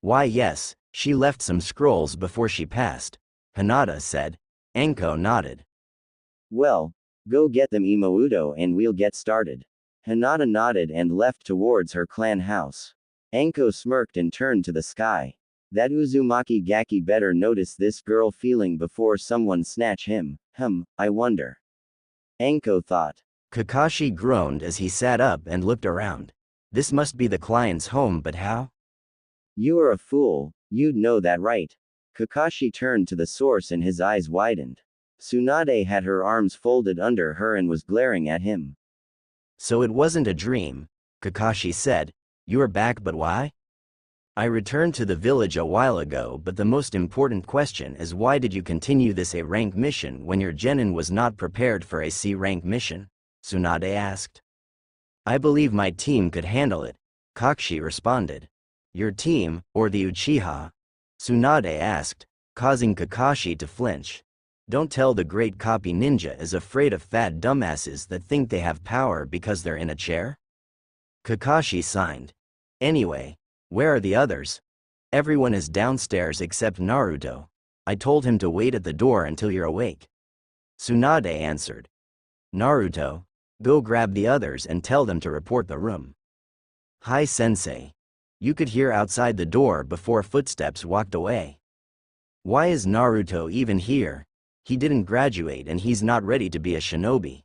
Why yes, she left some scrolls before she passed, Hinata said. Anko nodded. Well, go get them Imouto and we'll get started. Hinata nodded and left towards her clan house. Anko smirked and turned to the sky. That Uzumaki Gaki better notice this girl feeling before someone snatch him. I wonder. Anko thought. Kakashi groaned as he sat up and looked around. This must be the client's home, but how? You are a fool, you'd know that, right? Kakashi turned to the source and his eyes widened. Tsunade had her arms folded under her and was glaring at him. So it wasn't a dream, Kakashi said. You're back, but why? I returned to the village a while ago, but the most important question is why did you continue this A-rank mission when your genin was not prepared for a C-rank mission? Tsunade asked. I believe my team could handle it, Kakashi responded. Your team, or the Uchiha? Tsunade asked, causing Kakashi to flinch. Don't tell the great copy ninja is afraid of fat dumbasses that think they have power because they're in a chair? Kakashi signed. Anyway, where are the others? Everyone is downstairs except Naruto. I told him to wait at the door until you're awake. Tsunade answered. Naruto, go grab the others and tell them to report the room. Hi sensei. You could hear outside the door before footsteps walked away. Why is Naruto even here? He didn't graduate and he's not ready to be a shinobi.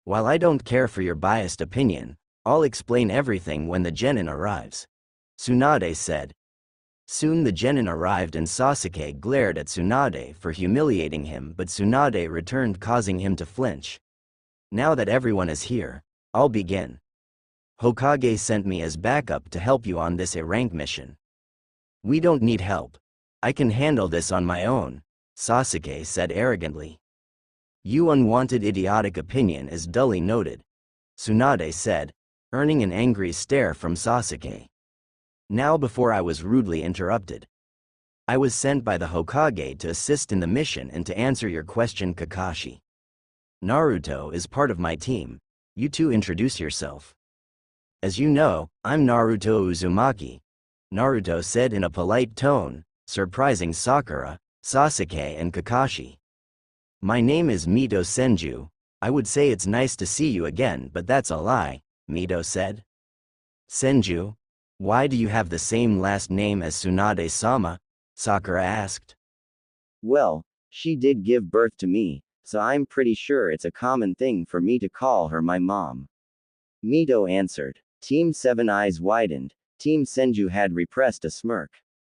While I don't care for your biased opinion, I'll explain everything when the genin arrives. Tsunade said. Soon the genin arrived and Sasuke glared at Tsunade for humiliating him, but Tsunade returned, causing him to flinch. Now that everyone is here, I'll begin. Hokage sent me as backup to help you on this A-rank mission. We don't need help. I can handle this on my own, Sasuke said arrogantly. You unwanted idiotic opinion is dully noted, Tsunade said, earning an angry stare from Sasuke. Now before I was rudely interrupted. I was sent by the Hokage to assist in the mission and to answer your question, Kakashi. Naruto is part of my team. You two introduce yourself. As you know, I'm Naruto Uzumaki, Naruto said in a polite tone, surprising Sakura, Sasuke and Kakashi. My name is Mito Senju. I would say it's nice to see you again, but that's a lie, Mito said. Senju? Why do you have the same last name as Tsunade-sama? Sakura asked. Well, she did give birth to me, so I'm pretty sure it's a common thing for me to call her my mom. Mito answered. Team 7 eyes widened. Team Senju had repressed a smirk.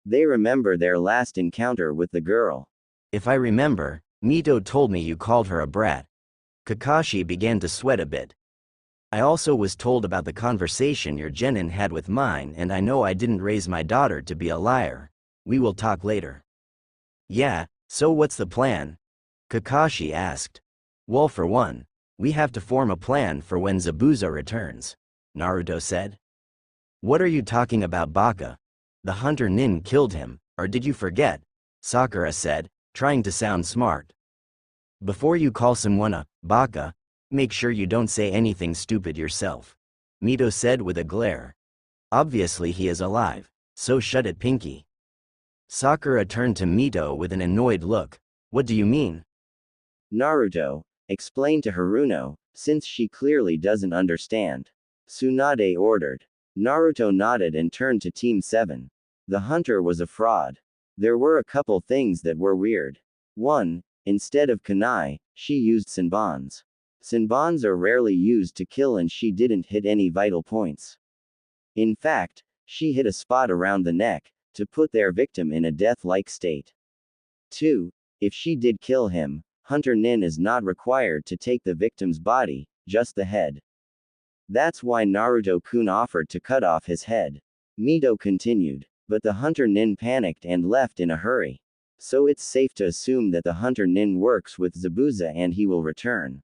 They remember their last encounter with the girl. If I remember, Mito told me you called her a brat. Kakashi began to sweat a bit. I also was told about the conversation your genin had with mine, and I know I didn't raise my daughter to be a liar. We will talk later. Yeah, so what's the plan? Kakashi asked. Well, for one, we have to form a plan for when Zabuza returns, Naruto said. What are you talking about, Baka? The hunter Nin killed him, or did you forget? Sakura said, trying to sound smart. Before you call someone a Baka, make sure you don't say anything stupid yourself, Mito said with a glare. Obviously he is alive, so shut it, Pinky. Sakura turned to Mito with an annoyed look. What do you mean? Naruto, explain to Haruno, since she clearly doesn't understand. Tsunade ordered. Naruto nodded and turned to Team 7. The hunter was a fraud. There were a couple things that were weird. 1. Instead of kunai, she used senbons. Senbons are rarely used to kill, and she didn't hit any vital points. In fact, she hit a spot around the neck, to put their victim in a death-like state. 2. If she did kill him, Hunter Nin is not required to take the victim's body, just the head. That's why Naruto-kun offered to cut off his head. Mito continued. But the Hunter Nin panicked and left in a hurry. So it's safe to assume that the Hunter Nin works with Zabuza and he will return.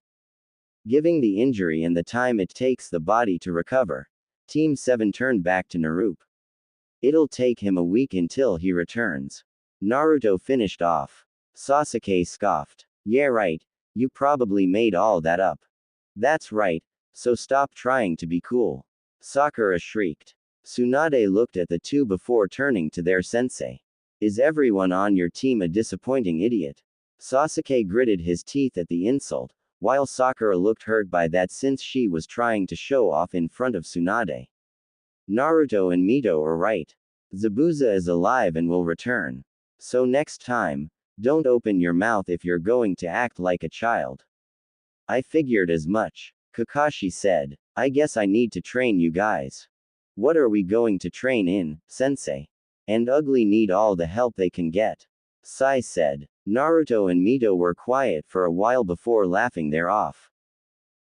Giving the injury and the time it takes the body to recover, Team 7 turned back to Naruto. It'll take him a week until he returns. Naruto finished off. Sasuke scoffed. Yeah, right, you probably made all that up. That's right, so stop trying to be cool. Sakura shrieked. Tsunade looked at the two before turning to their sensei. Is everyone on your team a disappointing idiot? Sasuke gritted his teeth at the insult, while Sakura looked hurt by that since she was trying to show off in front of Tsunade. Naruto and Mito are right. Zabuza is alive and will return. So next time, don't open your mouth if you're going to act like a child. I figured as much, Kakashi said. I guess I need to train you guys. What are we going to train in, sensei? And Ugly need all the help they can get. Sai said. Naruto and Mito were quiet for a while before laughing their off.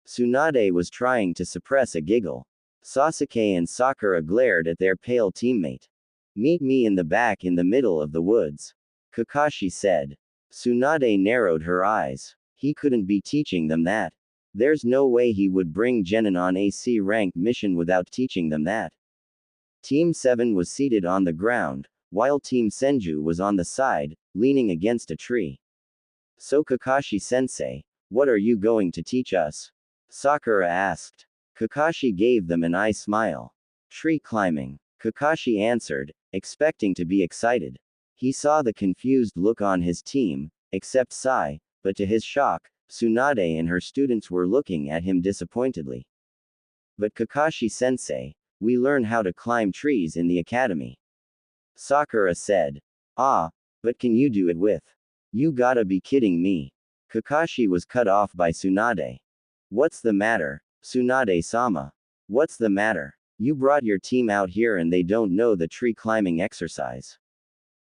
Tsunade was trying to suppress a giggle. Sasuke and Sakura glared at their pale teammate. Meet me in the back in the middle of the woods, Kakashi said. Tsunade narrowed her eyes. He couldn't be teaching them that. There's no way he would bring Genin on a C-rank mission without teaching them that. Team 7 was seated on the ground, while Team Senju was on the side, leaning against a tree. So Kakashi-sensei, what are you going to teach us? Sakura asked. Kakashi gave them an eye smile. Tree climbing, Kakashi answered, expecting to be excited. He saw the confused look on his team, except Sai, but to his shock, Tsunade and her students were looking at him disappointedly. But Kakashi-sensei, we learn how to climb trees in the academy. Sakura said. Ah, but can you do it with? You gotta be kidding me. Kakashi was cut off by Tsunade. What's the matter, Tsunade-sama? What's the matter? You brought your team out here and they don't know the tree climbing exercise.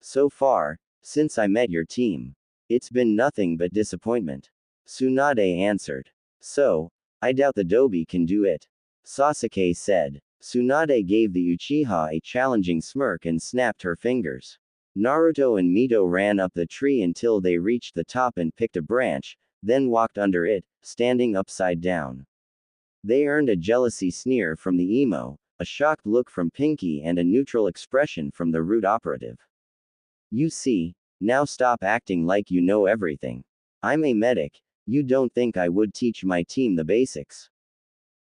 So far, since I met your team, it's been nothing but disappointment. Tsunade answered. So, I doubt the Dobi can do it. Sasuke said. Tsunade gave the Uchiha a challenging smirk and snapped her fingers. Naruto and Mito ran up the tree until they reached the top and picked a branch, then walked under it, standing upside down. They earned a jealousy sneer from the emo, a shocked look from Pinky, and a neutral expression from the root operative. You see, now stop acting like you know everything. I'm a medic, you don't think I would teach my team the basics?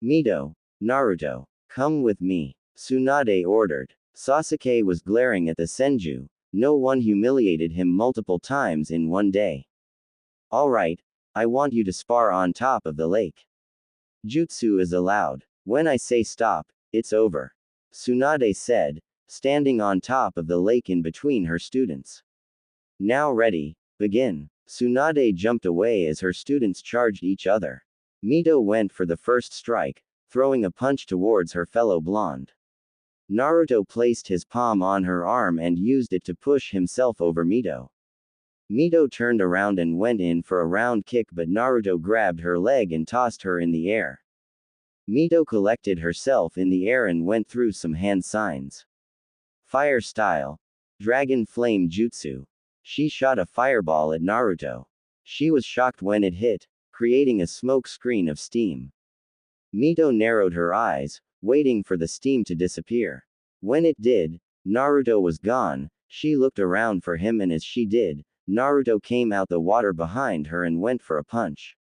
Mito, Naruto, come with me, Tsunade ordered. Sasuke was glaring at the Senju. No one humiliated him multiple times in one day. Alright, I want you to spar on top of the lake. Jutsu is allowed. When I say stop, it's over, Tsunade said, standing on top of the lake in between her students. Now ready, begin. Tsunade jumped away as her students charged each other. Mito went for the first strike, throwing a punch towards her fellow blonde. Naruto placed his palm on her arm and used it to push himself over Mito. Mito turned around and went in for a round kick, but Naruto grabbed her leg and tossed her in the air. Mito collected herself in the air and went through some hand signs. Fire style. Dragon flame jutsu. She shot a fireball at Naruto. She was shocked when it hit, creating a smoke screen of steam. Mito narrowed her eyes, waiting for the steam to disappear. When it did, Naruto was gone. She looked around for him, and as she did, Naruto came out the water behind her and went for a punch.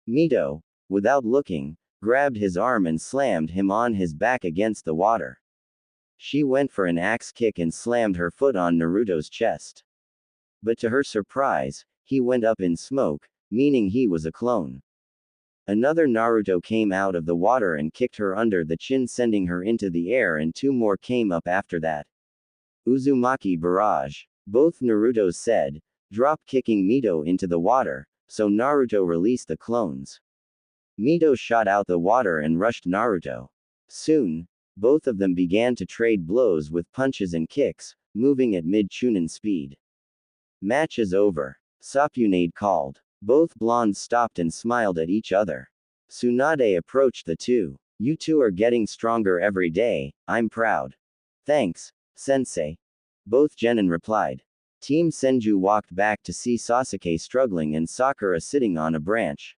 Mito, without looking, grabbed his arm and slammed him on his back against the water. She went for an axe kick and slammed her foot on Naruto's chest. But to her surprise, he went up in smoke, meaning he was a clone. Another Naruto came out of the water and kicked her under the chin, sending her into the air, and two more came up after that. Uzumaki barrage. Both Narutos said, drop kicking Mito into the water, so Naruto released the clones. Mito shot out the water and rushed Naruto. Soon, both of them began to trade blows with punches and kicks, moving at mid-chunin speed. Match is over. Sapunade called. Both blondes stopped and smiled at each other. Tsunade approached the two. You two are getting stronger every day, I'm proud. Thanks, sensei. Both genin replied. Team Senju walked back to see Sasuke struggling and Sakura sitting on a branch.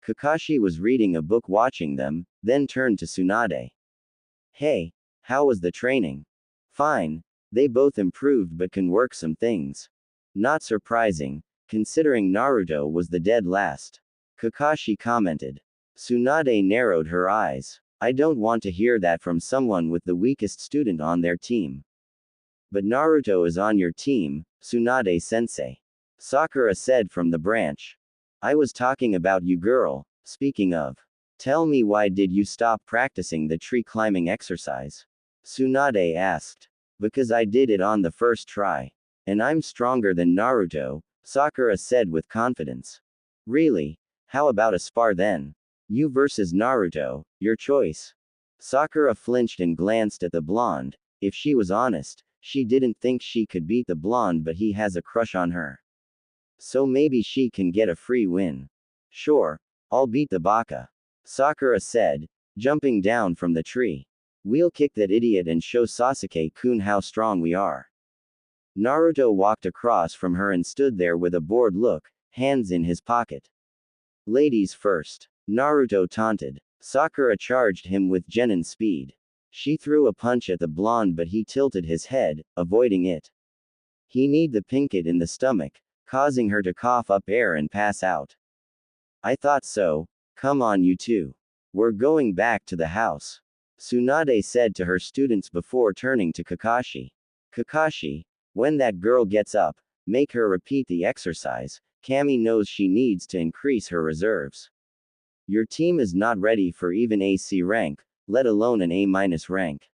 Kakashi was reading a book watching them, then turned to Tsunade. Hey, how was the training? Fine. They both improved but can work some things. Not surprising, considering Naruto was the dead last. Kakashi commented. Tsunade narrowed her eyes. I don't want to hear that from someone with the weakest student on their team. But Naruto is on your team, Tsunade-sensei. Sakura said from the branch. I was talking about you, girl. Speaking of. Tell me, why did you stop practicing the tree climbing exercise? Tsunade asked. Because I did it on the first try. And I'm stronger than Naruto, Sakura said with confidence. Really? How about a spar then? You versus Naruto, your choice. Sakura flinched and glanced at the blonde. If she was honest, she didn't think she could beat the blonde, but he has a crush on her. So maybe she can get a free win. Sure, I'll beat the baka. Sakura said, jumping down from the tree. We'll kick that idiot and show Sasuke-kun how strong we are. Naruto walked across from her and stood there with a bored look, hands in his pocket. Ladies first. Naruto taunted. Sakura charged him with genin speed. She threw a punch at the blonde, but he tilted his head, avoiding it. He kneed the pinkett in the stomach, causing her to cough up air and pass out. I thought so. Come on, you two. We're going back to the house. Tsunade said to her students before turning to Kakashi. Kakashi, when that girl gets up, make her repeat the exercise. Kami knows she needs to increase her reserves. Your team is not ready for even AC rank, let alone an A- rank.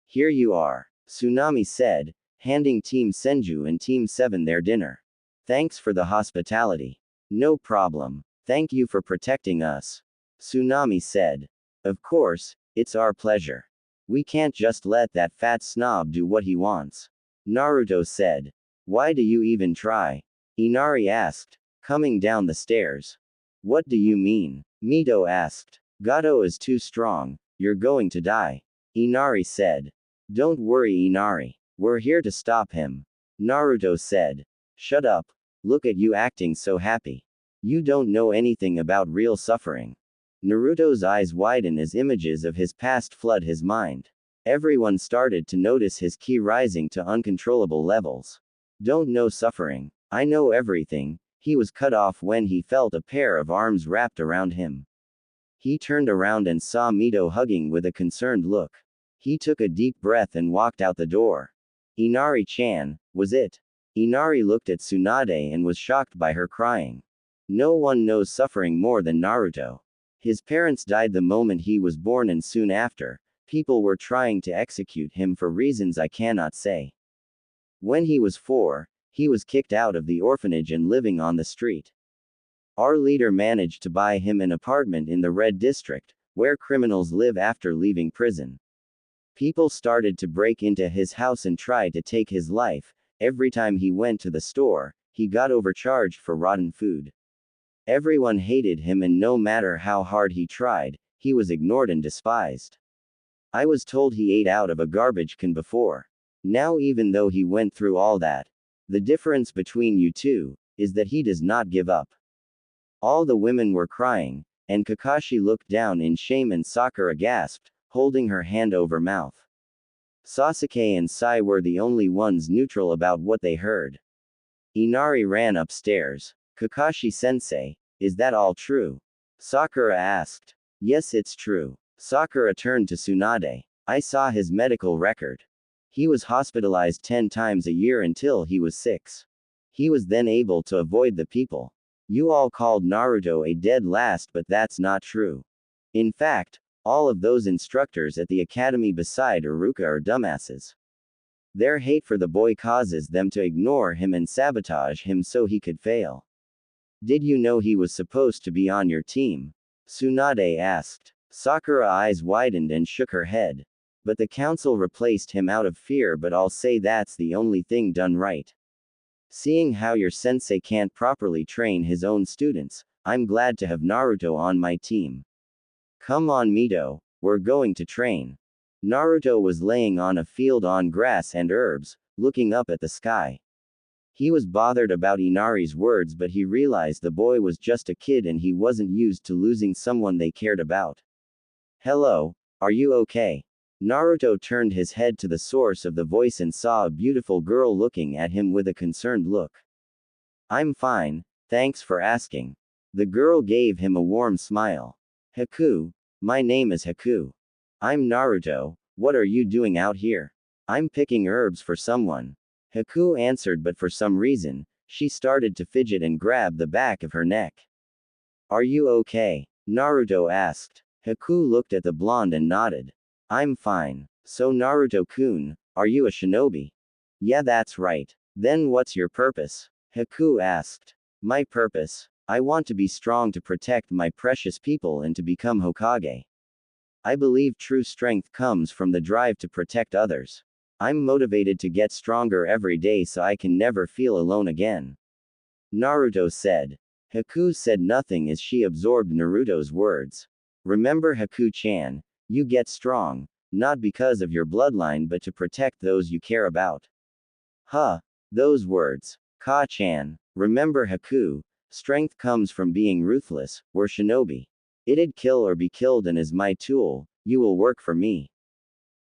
Here you are, Tsunami said, handing Team Senju and Team 7 their dinner. Thanks for the hospitality. No problem. Thank you for protecting us. Tsunami said. Of course, it's our pleasure. We can't just let that fat snob do what he wants. Naruto said. Why do you even try? Inari asked, coming down the stairs. What do you mean? Mito asked. Gato is too strong, you're going to die. Inari said. Don't worry, Inari. We're here to stop him. Naruto said. Shut up. Look at you acting so happy. You don't know anything about real suffering. Naruto's eyes widen as images of his past flood his mind. Everyone started to notice his ki rising to uncontrollable levels. Don't know suffering. I know everything. He was cut off when he felt a pair of arms wrapped around him. He turned around and saw Mito hugging with a concerned look. He took a deep breath and walked out the door. Inari-chan, was it? Inari looked at Tsunade and was shocked by her crying. No one knows suffering more than Naruto. His parents died the moment he was born, and soon after, people were trying to execute him for reasons I cannot say. When he was 4, he was kicked out of the orphanage and living on the street. Our leader managed to buy him an apartment in the Red District, where criminals live after leaving prison. People started to break into his house and try to take his life. Every time he went to the store, he got overcharged for rotten food. Everyone hated him, and no matter how hard he tried, he was ignored and despised. I was told he ate out of a garbage can before. Now, even though he went through all that, the difference between you two is that he does not give up. All the women were crying, and Kakashi looked down in shame and Sakura gasped, holding her hand over mouth. Sasuke and Sai were the only ones neutral about what they heard. Inari ran upstairs. Kakashi-sensei, is that all true? Sakura asked. Yes, it's true. Sakura turned to Tsunade. I saw his medical record. He was hospitalized 10 times a year until he was 6. He was then able to avoid the people. You all called Naruto a dead last, but that's not true. In fact, all of those instructors at the academy beside Iruka are dumbasses. Their hate for the boy causes them to ignore him and sabotage him so he could fail. Did you know he was supposed to be on your team? Tsunade asked. Sakura eyes widened and shook her head. But the council replaced him out of fear, but I'll say that's the only thing done right. Seeing how your sensei can't properly train his own students, I'm glad to have Naruto on my team. Come on Mito, we're going to train. Naruto was laying on a field on grass and herbs, looking up at the sky. He was bothered about Inari's words, but he realized the boy was just a kid and he wasn't used to losing someone they cared about. Hello, are you okay? Naruto turned his head to the source of the voice and saw a beautiful girl looking at him with a concerned look. I'm fine, thanks for asking. The girl gave him a warm smile. Haku, my name is Haku. I'm Naruto, what are you doing out here? I'm picking herbs for someone. Haku answered, but for some reason, she started to fidget and grab the back of her neck. Are you okay? Naruto asked. Haku looked at the blonde and nodded. I'm fine. So Naruto-kun, are you a shinobi? Yeah, that's right. Then what's your purpose? Haku asked. My purpose? I want to be strong to protect my precious people and to become Hokage. I believe true strength comes from the drive to protect others. I'm motivated to get stronger every day so I can never feel alone again. Naruto said. Haku said nothing as she absorbed Naruto's words. Remember Haku-chan, you get strong, not because of your bloodline but to protect those you care about. Huh, those words. Ka-chan, remember Haku, strength comes from being ruthless, we're shinobi. It'd kill or be killed and as my tool, you will work for me.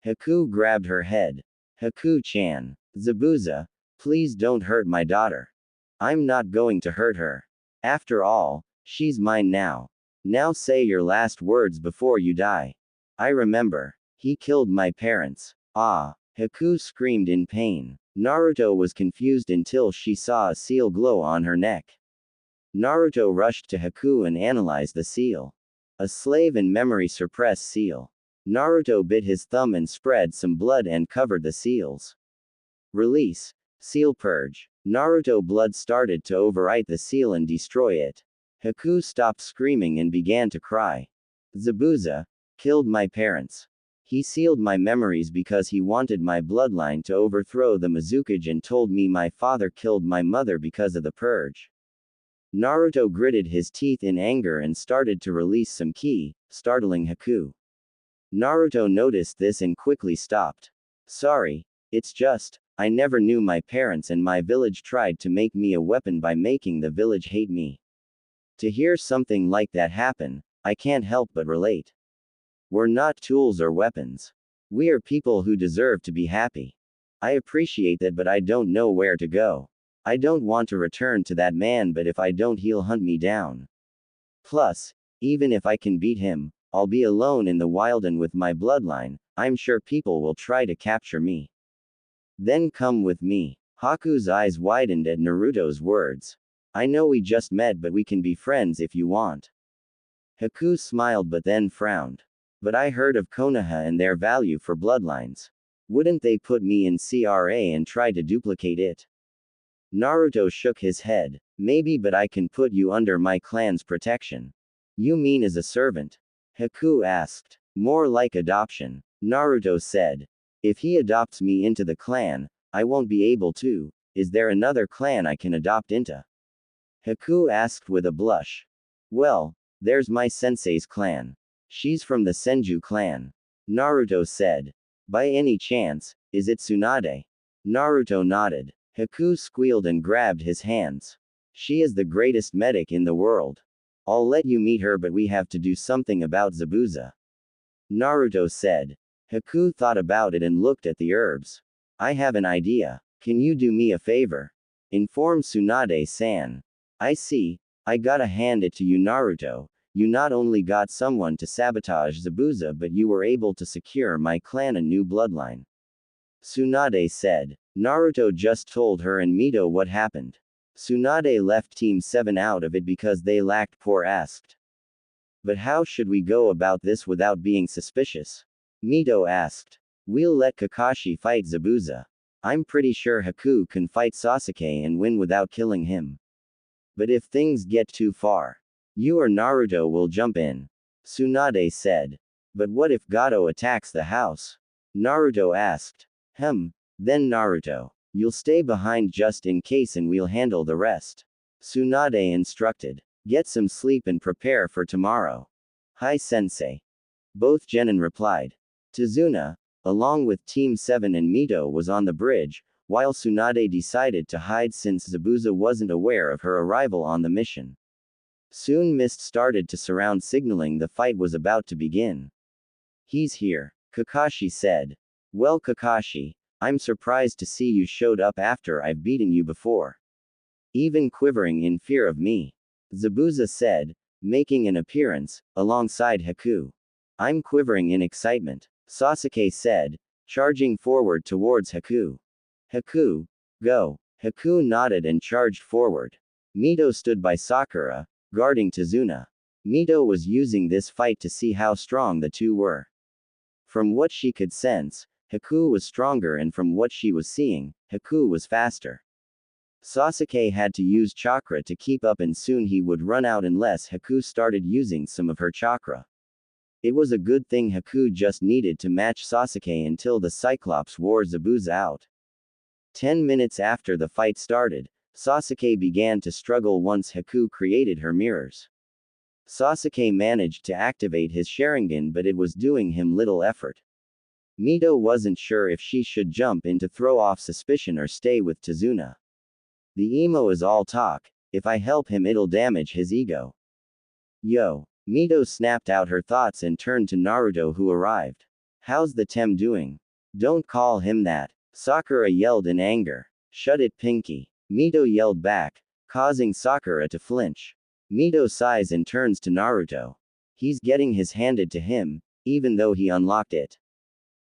Haku grabbed her head. Haku-chan, Zabuza, please don't hurt my daughter. I'm not going to hurt her. After all, she's mine now. Now say your last words before you die. I remember. He killed my parents. Ah. Haku screamed in pain. Naruto was confused until she saw a seal glow on her neck. Naruto rushed to Haku and analyzed the seal. A slave and memory suppress seal. Naruto bit his thumb and spread some blood and covered the seals. Release. Seal purge. Naruto blood started to overwrite the seal and destroy it. Haku stopped screaming and began to cry. Zabuza killed my parents. He sealed my memories because he wanted my bloodline to overthrow the Mizukage and told me my father killed my mother because of the purge. Naruto gritted his teeth in anger and started to release some ki, startling Haku. Naruto noticed this and quickly stopped. Sorry, it's just, I never knew my parents and my village tried to make me a weapon by making the village hate me. To hear something like that happen, I can't help but relate. We're not tools or weapons. We are people who deserve to be happy. I appreciate that, but I don't know where to go. I don't want to return to that man, but if I don't, he'll hunt me down. Plus, even if I can beat him, I'll be alone in the wild and with my bloodline, I'm sure people will try to capture me. Then come with me. Haku's eyes widened at Naruto's words. I know we just met, but we can be friends if you want. Haku smiled but then frowned. But I heard of Konoha and their value for bloodlines. Wouldn't they put me in CRA and try to duplicate it? Naruto shook his head. Maybe, but I can put you under my clan's protection. You mean as a servant? Haku asked. More like adoption. Naruto said. If he adopts me into the clan, I won't be able to. Is there another clan I can adopt into? Haku asked with a blush. Well, there's my sensei's clan. She's from the Senju clan. Naruto said. By any chance, is it Tsunade? Naruto nodded. Haku squealed and grabbed his hands. She is the greatest medic in the world. I'll let you meet her, but we have to do something about Zabuza. Naruto said. Haku thought about it and looked at the herbs. I have an idea. Can you do me a favor? Inform Tsunade-san. I see. I gotta hand it to you, Naruto. You not only got someone to sabotage Zabuza, but you were able to secure my clan a new bloodline. Tsunade said. Naruto just told her and Mito what happened. Tsunade left Team 7 out of it because they lacked poor asked. But how should we go about this without being suspicious? Mito asked. We'll let Kakashi fight Zabuza. I'm pretty sure Haku can fight Sasuke and win without killing him. But if things get too far, you or Naruto will jump in. Tsunade said. But what if Gato attacks the house? Naruto asked. Then Naruto. You'll stay behind just in case and we'll handle the rest. Tsunade instructed. Get some sleep and prepare for tomorrow. Hi sensei. Both genin replied. Tazuna, along with Team 7 and Mito, was on the bridge, while Tsunade decided to hide since Zabuza wasn't aware of her arrival on the mission. Soon mist started to surround, signaling the fight was about to begin. He's here, Kakashi said. Well, Kakashi, I'm surprised to see you showed up after I've beaten you before. Even quivering in fear of me. Zabuza said, making an appearance, alongside Haku. I'm quivering in excitement, Sasuke said, charging forward towards Haku. Haku, go. Haku nodded and charged forward. Mito stood by Sakura, guarding Tazuna. Mito was using this fight to see how strong the two were. From what she could sense, Haku was stronger, and from what she was seeing, Haku was faster. Sasuke had to use chakra to keep up, and soon he would run out unless Haku started using some of her chakra. It was a good thing Haku just needed to match Sasuke until the Cyclops wore Zabuza out. 10 minutes after the fight started, Sasuke began to struggle once Haku created her mirrors. Sasuke managed to activate his Sharingan, but it was doing him little effort. Mito wasn't sure if she should jump in to throw off suspicion or stay with Tazuna. The emo is all talk. If I help him, it'll damage his ego. Yo. Mito snapped out her thoughts and turned to Naruto, who arrived. How's the Tem doing? Don't call him that. Sakura yelled in anger. Shut it, Pinky. Mito yelled back, causing Sakura to flinch. Mito sighs and turns to Naruto. He's getting his handed to him, even though he unlocked it.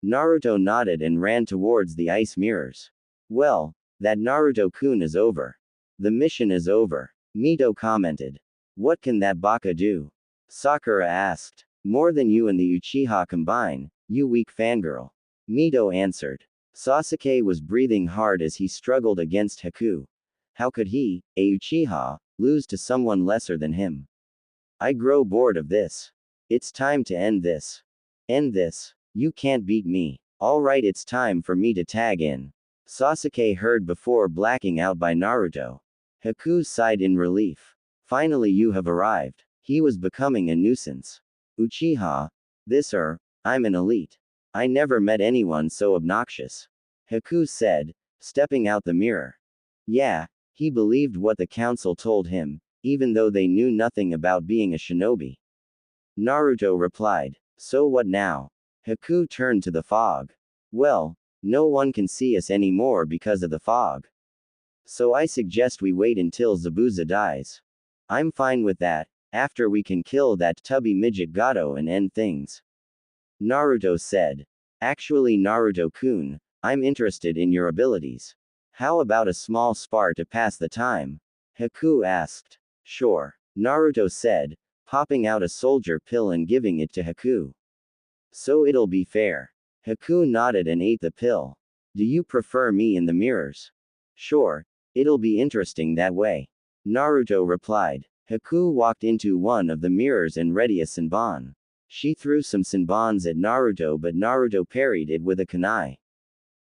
Naruto nodded and ran towards the ice mirrors. Well, that Naruto-kun is over. The mission is over, Mito commented. What can that baka do? Sakura asked. More than you and the Uchiha combine, you weak fangirl. Mito answered. Sasuke was breathing hard as he struggled against Haku. How could he, a Uchiha, lose to someone lesser than him? I grow bored of this. It's time to end this. End this. You can't beat me. Alright, it's time for me to tag in. Sasuke heard before blacking out by Naruto. Haku sighed in relief. Finally, you have arrived. He was becoming a nuisance. Uchiha. I'm an elite. I never met anyone so obnoxious. Haku said, stepping out the mirror. Yeah, he believed what the council told him, even though they knew nothing about being a shinobi. Naruto replied. So what now? Haku turned to the fog. Well, no one can see us anymore because of the fog. So I suggest we wait until Zabuza dies. I'm fine with that. After we can kill that tubby midget Gato and end things. Naruto said. Actually, Naruto-kun, I'm interested in your abilities. How about a small spar to pass the time? Haku asked. Sure, Naruto said, popping out a soldier pill and giving it to Haku. So it'll be fair. Haku nodded and ate the pill. Do you prefer me in the mirrors? Sure, it'll be interesting that way. Naruto replied. Haku walked into one of the mirrors and ready a Senbon. She threw some Senbons at Naruto, but Naruto parried it with a kunai.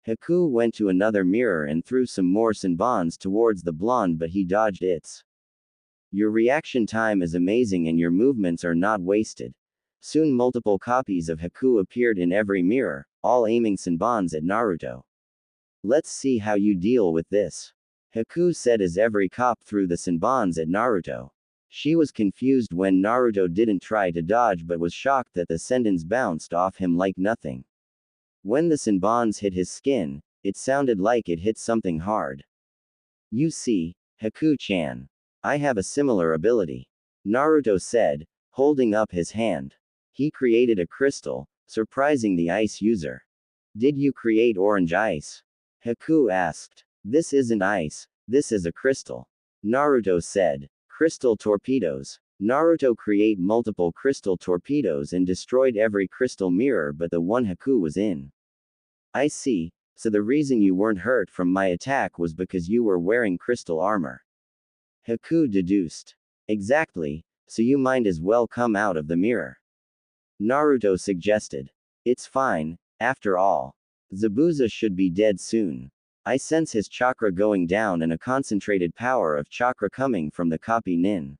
Haku went to another mirror and threw some more Senbons towards the blonde, but he dodged its. Your reaction time is amazing and your movements are not wasted. Soon multiple copies of Haku appeared in every mirror, all aiming senbons at Naruto. Let's see how you deal with this. Haku said as every cop threw the senbons at Naruto. She was confused when Naruto didn't try to dodge but was shocked that the senbons bounced off him like nothing. When the senbons hit his skin, it sounded like it hit something hard. You see, Haku-chan. I have a similar ability. Naruto said, holding up his hand. He created a crystal, surprising the ice user. Did you create orange ice? Haku asked. This isn't ice, this is a crystal. Naruto said. Crystal torpedoes. Naruto create multiple crystal torpedoes and destroyed every crystal mirror but the one Haku was in. I see, so the reason you weren't hurt from my attack was because you were wearing crystal armor. Haku deduced. Exactly, so you might as well come out of the mirror. Naruto suggested. It's fine, after all. Zabuza should be dead soon. I sense his chakra going down and a concentrated power of chakra coming from the copy nin.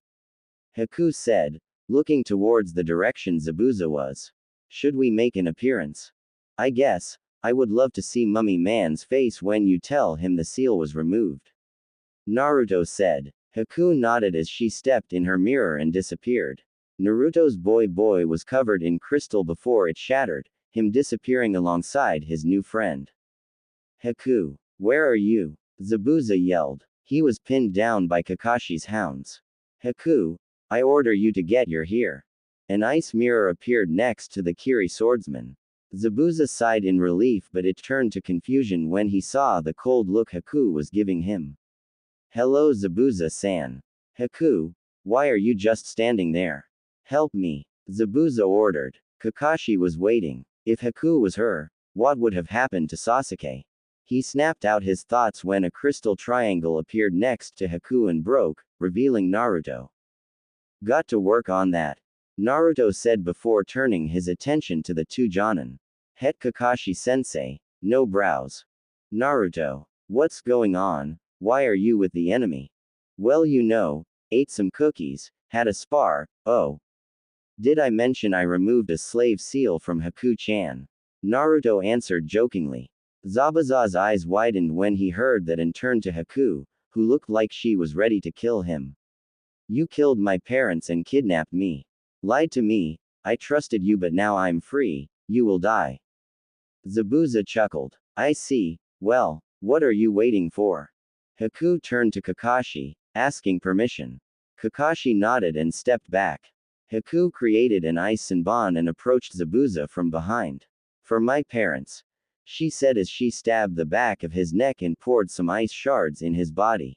Haku said, looking towards the direction Zabuza was. Should we make an appearance? I guess, I would love to see Mummy Man's face when you tell him the seal was removed. Naruto said. Haku nodded as she stepped in her mirror and disappeared. Naruto's boy was covered in crystal before it shattered, him disappearing alongside his new friend. Haku, where are you? Zabuza yelled. He was pinned down by Kakashi's hounds. Haku, I order you to get your here. An ice mirror appeared next to the Kiri swordsman. Zabuza sighed in relief but it turned to confusion when he saw the cold look Haku was giving him. Hello Zabuza-san. Haku, why are you just standing there? Help me. Zabuza ordered. Kakashi was waiting. If Haku was her, what would have happened to Sasuke? He snapped out his thoughts when a crystal triangle appeared next to Haku and broke, revealing Naruto. Got to work on that. Naruto said before turning his attention to the two Jonin. Het Kakashi-sensei, no brows. Naruto, what's going on? Why are you with the enemy? Well, you know, ate some cookies, had a spar, oh. Did I mention I removed a slave seal from Haku-chan? Naruto answered jokingly. Zabuza's eyes widened when he heard that and turned to Haku, who looked like she was ready to kill him. You killed my parents and kidnapped me. Lied to me, I trusted you but now I'm free, you will die. Zabuza chuckled. I see, well, what are you waiting for? Haku turned to Kakashi, asking permission. Kakashi nodded and stepped back. Haku created an ice senbon and approached Zabuza from behind. For my parents, she said as she stabbed the back of his neck and poured some ice shards in his body.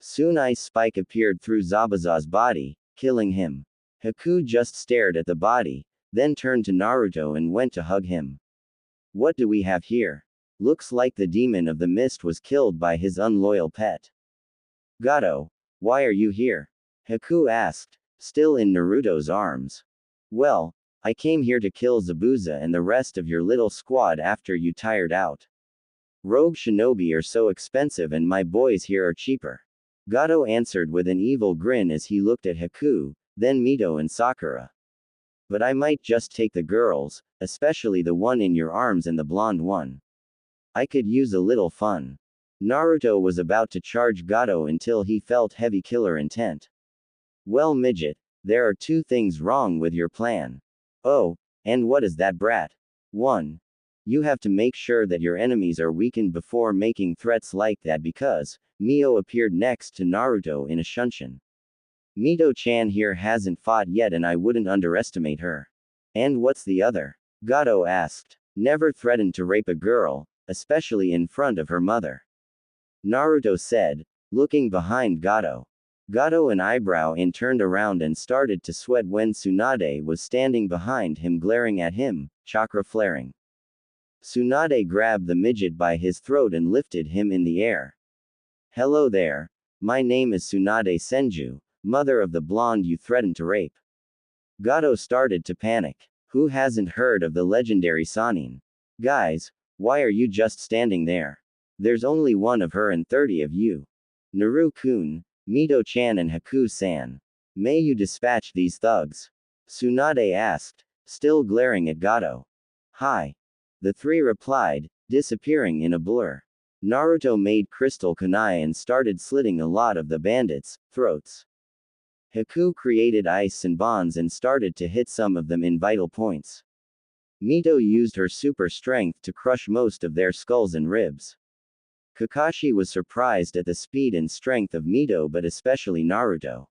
Soon ice spike appeared through Zabuza's body, killing him. Haku just stared at the body, then turned to Naruto and went to hug him. What do we have here? Looks like the demon of the mist was killed by his unloyal pet. Gato, why are you here? Haku asked, still in Naruto's arms. Well, I came here to kill Zabuza and the rest of your little squad after you tired out. Rogue shinobi are so expensive and my boys here are cheaper. Gato answered with an evil grin as he looked at Haku, then Mito and Sakura. But I might just take the girls, especially the one in your arms and the blonde one. I could use a little fun. Naruto was about to charge Gato until he felt heavy killer intent. Well midget, there are two things wrong with your plan. Oh, and what is that brat? 1. You have to make sure that your enemies are weakened before making threats like that because, Mio appeared next to Naruto in a shunshin. Mito-chan here hasn't fought yet and I wouldn't underestimate her. And what's the other? Gato asked. Never threatened to rape a girl, especially in front of her mother. Naruto said, looking behind Gato. Gato and eyebrow in turned around and started to sweat when Tsunade was standing behind him glaring at him, chakra flaring. Tsunade grabbed the midget by his throat and lifted him in the air. Hello there. My name is Tsunade Senju, mother of the blonde you threatened to rape. Gato started to panic. Who hasn't heard of the legendary Sanin? Guys, why are you just standing there? There's only one of her and 30 of you. Naru-kun, Mito-chan and Haku-san. May you dispatch these thugs. Tsunade asked, still glaring at Gato. Hi. The three replied, disappearing in a blur. Naruto made crystal kunai and started slitting a lot of the bandits' throats. Haku created ice and bonds and started to hit some of them in vital points. Mito used her super strength to crush most of their skulls and ribs. Kakashi was surprised at the speed and strength of Mito, but especially Naruto.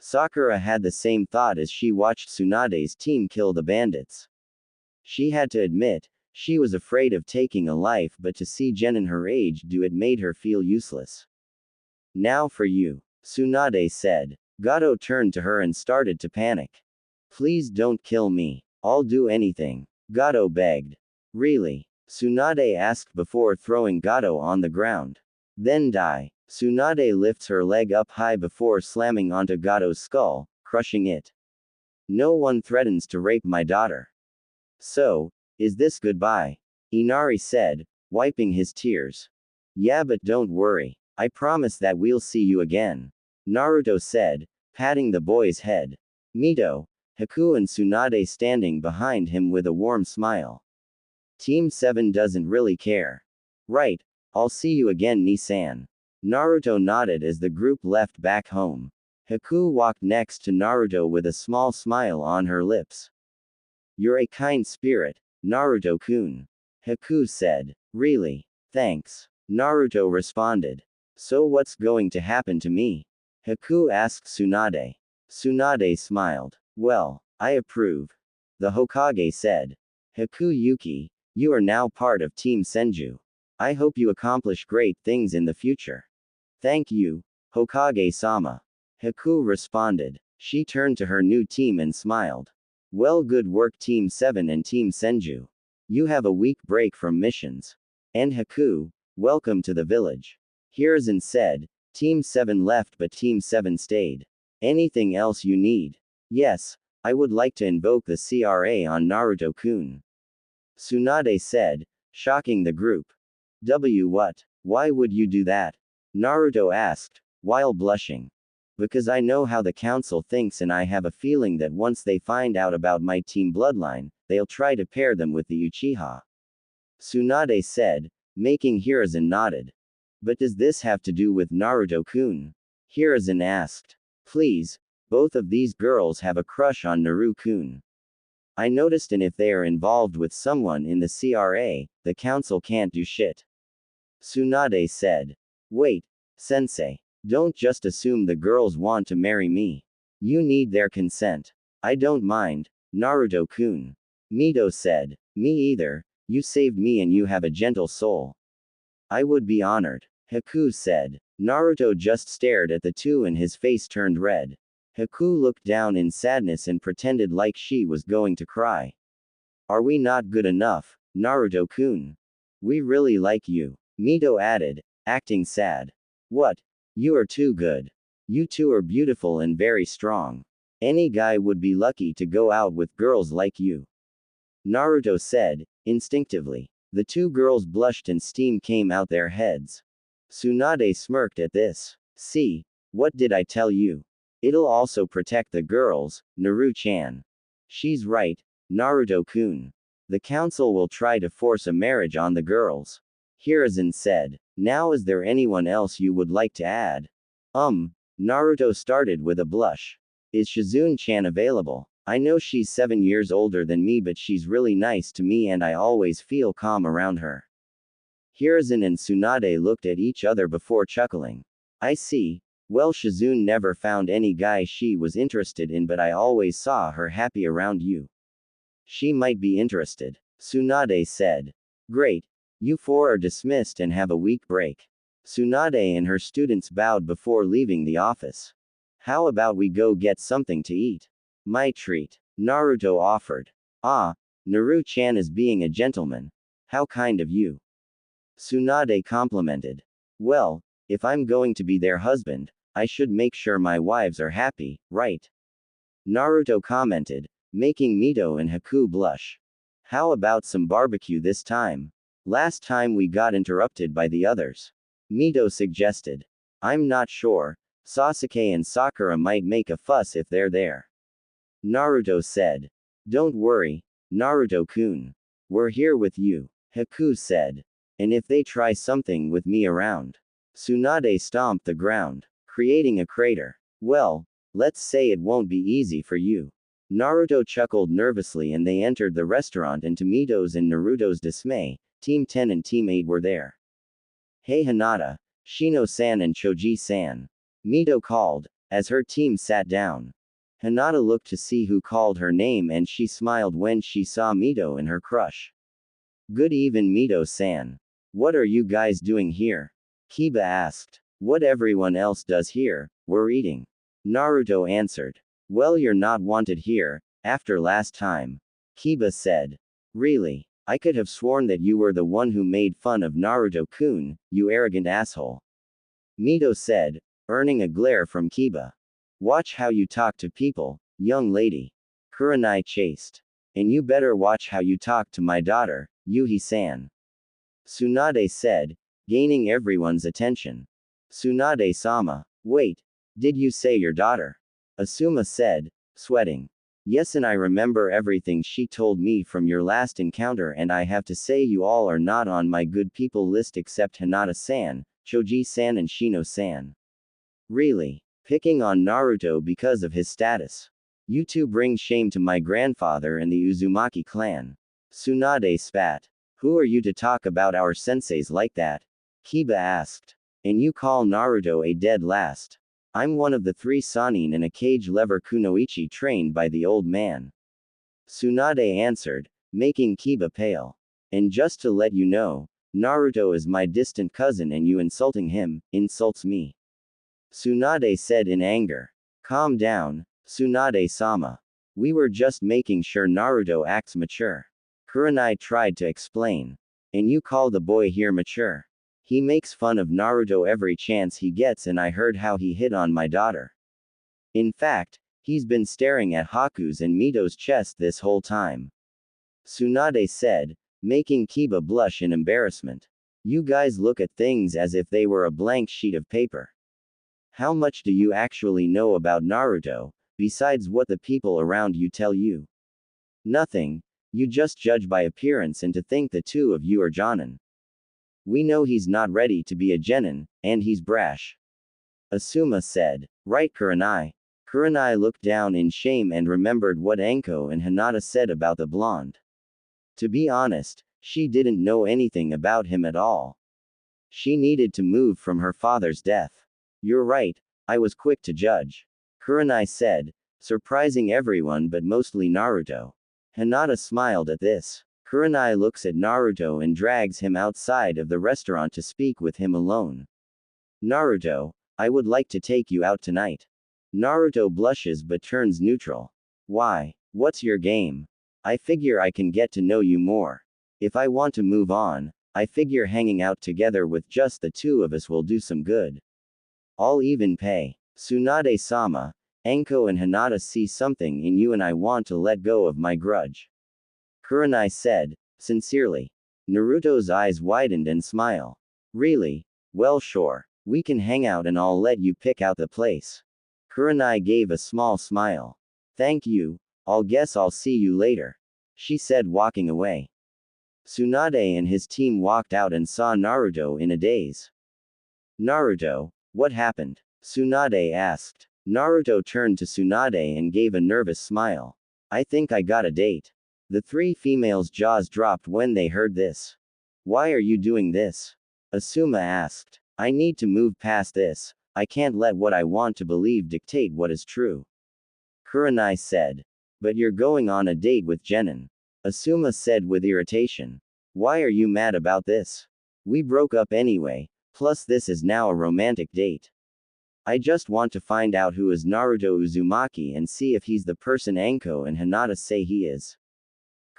Sakura had the same thought as she watched Tsunade's team kill the bandits. She had to admit, she was afraid of taking a life, but to see Genin her age do it made her feel useless. Now for you, Tsunade said. Gato turned to her and started to panic. Please don't kill me. I'll do anything. Gato begged. Really? Tsunade asked before throwing Gato on the ground. Then die. Tsunade lifts her leg up high before slamming onto Gato's skull, crushing it. No one threatens to rape my daughter. So, is this goodbye? Inari said, wiping his tears. Yeah, but don't worry. I promise that we'll see you again. Naruto said, patting the boy's head. Mito, Haku and Tsunade standing behind him with a warm smile. Team 7 doesn't really care. Right, I'll see you again, Nisan. Naruto nodded as the group left back home. Haku walked next to Naruto with a small smile on her lips. You're a kind spirit, Naruto-kun. Haku said. Really? Thanks. Naruto responded. So what's going to happen to me? Haku asked Tsunade. Tsunade smiled. Well, I approve. The Hokage said. Haku Yuki, you are now part of Team Senju. I hope you accomplish great things in the future. Thank you, Hokage-sama. Haku responded. She turned to her new team and smiled. Well, good work Team 7 and Team Senju. You have a week break from missions. And Haku, welcome to the village. Hiruzen said. Team 7 left but Team 7 stayed. Anything else you need? Yes, I would like to invoke the CRA on Naruto-kun. Tsunade said, shocking the group. What? Why would you do that? Naruto asked, while blushing. Because I know how the council thinks and I have a feeling that once they find out about my team bloodline, they'll try to pair them with the Uchiha. Tsunade said, making Hiruzen nodded. But does this have to do with Naruto-kun? Hiruzen asked. Please, both of these girls have a crush on Naru-kun. I noticed, and if they are involved with someone in the CRA, the council can't do shit. Tsunade said. Wait, sensei. Don't just assume the girls want to marry me. You need their consent. I don't mind, Naruto-kun. Mito said. Me either, you saved me and you have a gentle soul. I would be honored. Haku said. Naruto just stared at the two and his face turned red. Haku looked down in sadness and pretended like she was going to cry. Are we not good enough, Naruto-kun? We really like you. Mito added, acting sad. What? You are too good. You two are beautiful and very strong. Any guy would be lucky to go out with girls like you. Naruto said, instinctively. The two girls blushed and steam came out their heads. Tsunade smirked at this. See, what did I tell you? It'll also protect the girls, Naru-chan. She's right, Naruto-kun. The council will try to force a marriage on the girls. Hiruzen said. Now is there anyone else you would like to add? Naruto started with a blush. Is Shizune-chan available? I know she's 7 years older than me, but she's really nice to me and I always feel calm around her. Hiruzen and Tsunade looked at each other before chuckling. I see. Well, Shizune never found any guy she was interested in, but I always saw her happy around you. She might be interested. Tsunade said. Great. You four are dismissed and have a week break. Tsunade and her students bowed before leaving the office. How about we go get something to eat? My treat. Naruto offered. Ah, Naru-chan is being a gentleman. How kind of you. Tsunade complimented. Well, if I'm going to be their husband, I should make sure my wives are happy, right? Naruto commented, making Mito and Haku blush. How about some barbecue this time? Last time we got interrupted by the others. Mito suggested. I'm not sure. Sasuke and Sakura might make a fuss if they're there. Naruto said. Don't worry, Naruto-kun. We're here with you, Haku said. And if they try something with me around. Tsunade stomped the ground, creating a crater. Well, let's say it won't be easy for you. Naruto chuckled nervously and they entered the restaurant, and to Mito's and Naruto's dismay, Team 10 and Team 8 were there. Hey Hinata, Shino-san and Choji-san. Mito called, as her team sat down. Hinata looked to see who called her name and she smiled when she saw Mito and her crush. Good even Mito-san. What are you guys doing here? Kiba asked. What everyone else does here, we're eating. Naruto answered. Well, you're not wanted here, after last time. Kiba said. Really? I could have sworn that you were the one who made fun of Naruto-kun, you arrogant asshole. Mito said, earning a glare from Kiba. Watch how you talk to people, young lady. Kurenai chased. And you better watch how you talk to my daughter, Yuhi-san. Tsunade said, gaining everyone's attention. Tsunade-sama. Wait. Did you say your daughter? Asuma said, sweating. Yes, and I remember everything she told me from your last encounter, and I have to say you all are not on my good people list except Hinata-san, Choji-san and Shino-san. Really? Picking on Naruto because of his status. You two bring shame to my grandfather and the Uzumaki clan. Tsunade spat. Who are you to talk about our senseis like that? Kiba asked. And you call Naruto a dead last? I'm one of the 3 Sannin and a cage lever kunoichi trained by the old man. Tsunade answered, making Kiba pale. And just to let you know, Naruto is my distant cousin and you insulting him, insults me. Tsunade said in anger. Calm down, Tsunade-sama. We were just making sure Naruto acts mature. Kurenai tried to explain. And you call the boy here mature? He makes fun of Naruto every chance he gets, and I heard how he hit on my daughter. In fact, he's been staring at Haku's and Mito's chest this whole time. Tsunade said, making Kiba blush in embarrassment. You guys look at things as if they were a blank sheet of paper. How much do you actually know about Naruto, besides what the people around you tell you? Nothing. You just judge by appearance and to think the two of you are Jonin. We know he's not ready to be a genin, and he's brash. Asuma said. Right, Kurenai. Kurenai looked down in shame and remembered what Anko and Hinata said about the blonde. To be honest, she didn't know anything about him at all. She needed to move from her father's death. You're right, I was quick to judge. Kurenai said, surprising everyone but mostly Naruto. Hinata smiled at this. Kurenai looks at Naruto and drags him outside of the restaurant to speak with him alone. Naruto, I would like to take you out tonight. Naruto blushes but turns neutral. Why? What's your game? I figure I can get to know you more. If I want to move on, I figure hanging out together with just the two of us will do some good. I'll even pay. Tsunade-sama, Anko and Hinata see something in you and I want to let go of my grudge. Kurenai said, sincerely. Naruto's eyes widened and smile. Really? Well sure. We can hang out and I'll let you pick out the place. Kurenai gave a small smile. Thank you, guess I'll see you later. She said, walking away. Tsunade and his team walked out and saw Naruto in a daze. Naruto, what happened? Tsunade asked. Naruto turned to Tsunade and gave a nervous smile. I think I got a date. The 3 females' jaws dropped when they heard this. Why are you doing this? Asuma asked. I need to move past this. I can't let what I want to believe dictate what is true. Kurenai said. But you're going on a date with Genin. Asuma said with irritation. Why are you mad about this? We broke up anyway, plus this is now a romantic date. I just want to find out who is Naruto Uzumaki and see if he's the person Anko and Hinata say he is.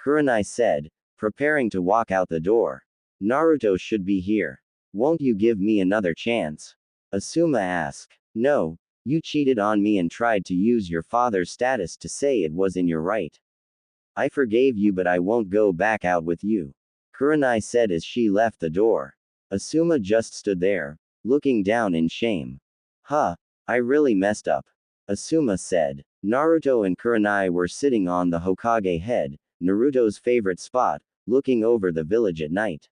Kurenai said, preparing to walk out the door. Naruto should be here. Won't you give me another chance? Asuma asked. No, you cheated on me and tried to use your father's status to say it was in your right. I forgave you but I won't go back out with you. Kurenai said as she left the door. Asuma just stood there, looking down in shame. Huh, I really messed up. Asuma said. Naruto and Kurenai were sitting on the Hokage head, Naruto's favorite spot, looking over the village at night.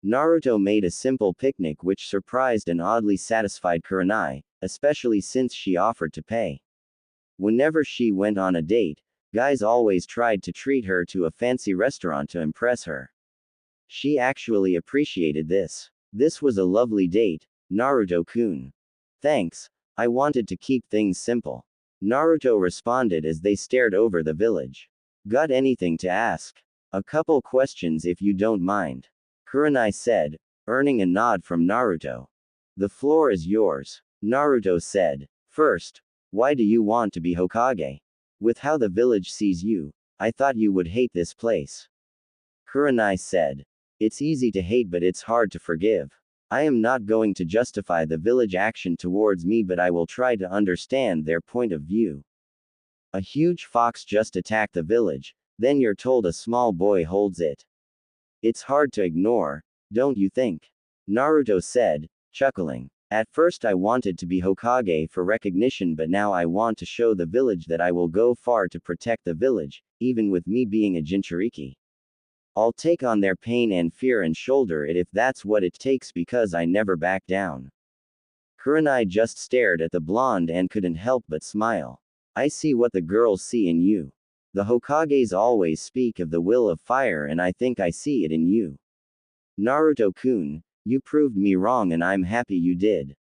Naruto made a simple picnic which surprised and oddly satisfied Kurenai, especially since she offered to pay. Whenever she went on a date, guys always tried to treat her to a fancy restaurant to impress her. She actually appreciated this. This was a lovely date, Naruto-kun. Thanks, I wanted to keep things simple. Naruto responded as they stared over the village. Got anything to ask? A couple questions if you don't mind. Kurenai said, earning a nod from Naruto. The floor is yours. Naruto said. First, why do you want to be Hokage? With how the village sees you, I thought you would hate this place. Kurenai said. It's easy to hate but it's hard to forgive. I am not going to justify the village action towards me but I will try to understand their point of view. A huge fox just attacked the village, then you're told a small boy holds it. It's hard to ignore, don't you think? Naruto said, chuckling. At first I wanted to be Hokage for recognition but now I want to show the village that I will go far to protect the village, even with me being a Jinchuriki. I'll take on their pain and fear and shoulder it if that's what it takes because I never back down. Kurenai just stared at the blonde and couldn't help but smile. I see what the girls see in you. The Hokages always speak of the will of fire and I think I see it in you. Naruto-kun, you proved me wrong and I'm happy you did.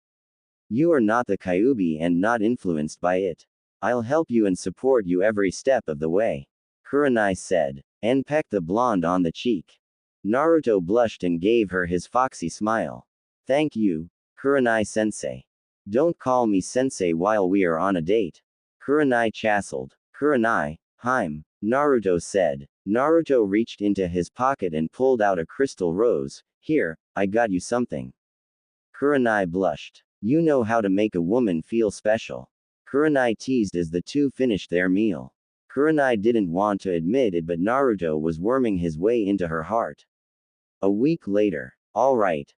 You are not the Kyuubi and not influenced by it. I'll help you and support you every step of the way. Kurenai said, and pecked the blonde on the cheek. Naruto blushed and gave her his foxy smile. Thank you, Kurenai-sensei. Don't call me sensei while we are on a date. Kurenai chassled. Kurenai, Harem, Naruto said. Naruto reached into his pocket and pulled out a crystal rose. Here, I got you something. Kurenai blushed. You know how to make a woman feel special. Kurenai teased as the two finished their meal. Kurenai didn't want to admit it but Naruto was worming his way into her heart. A week later. Alright,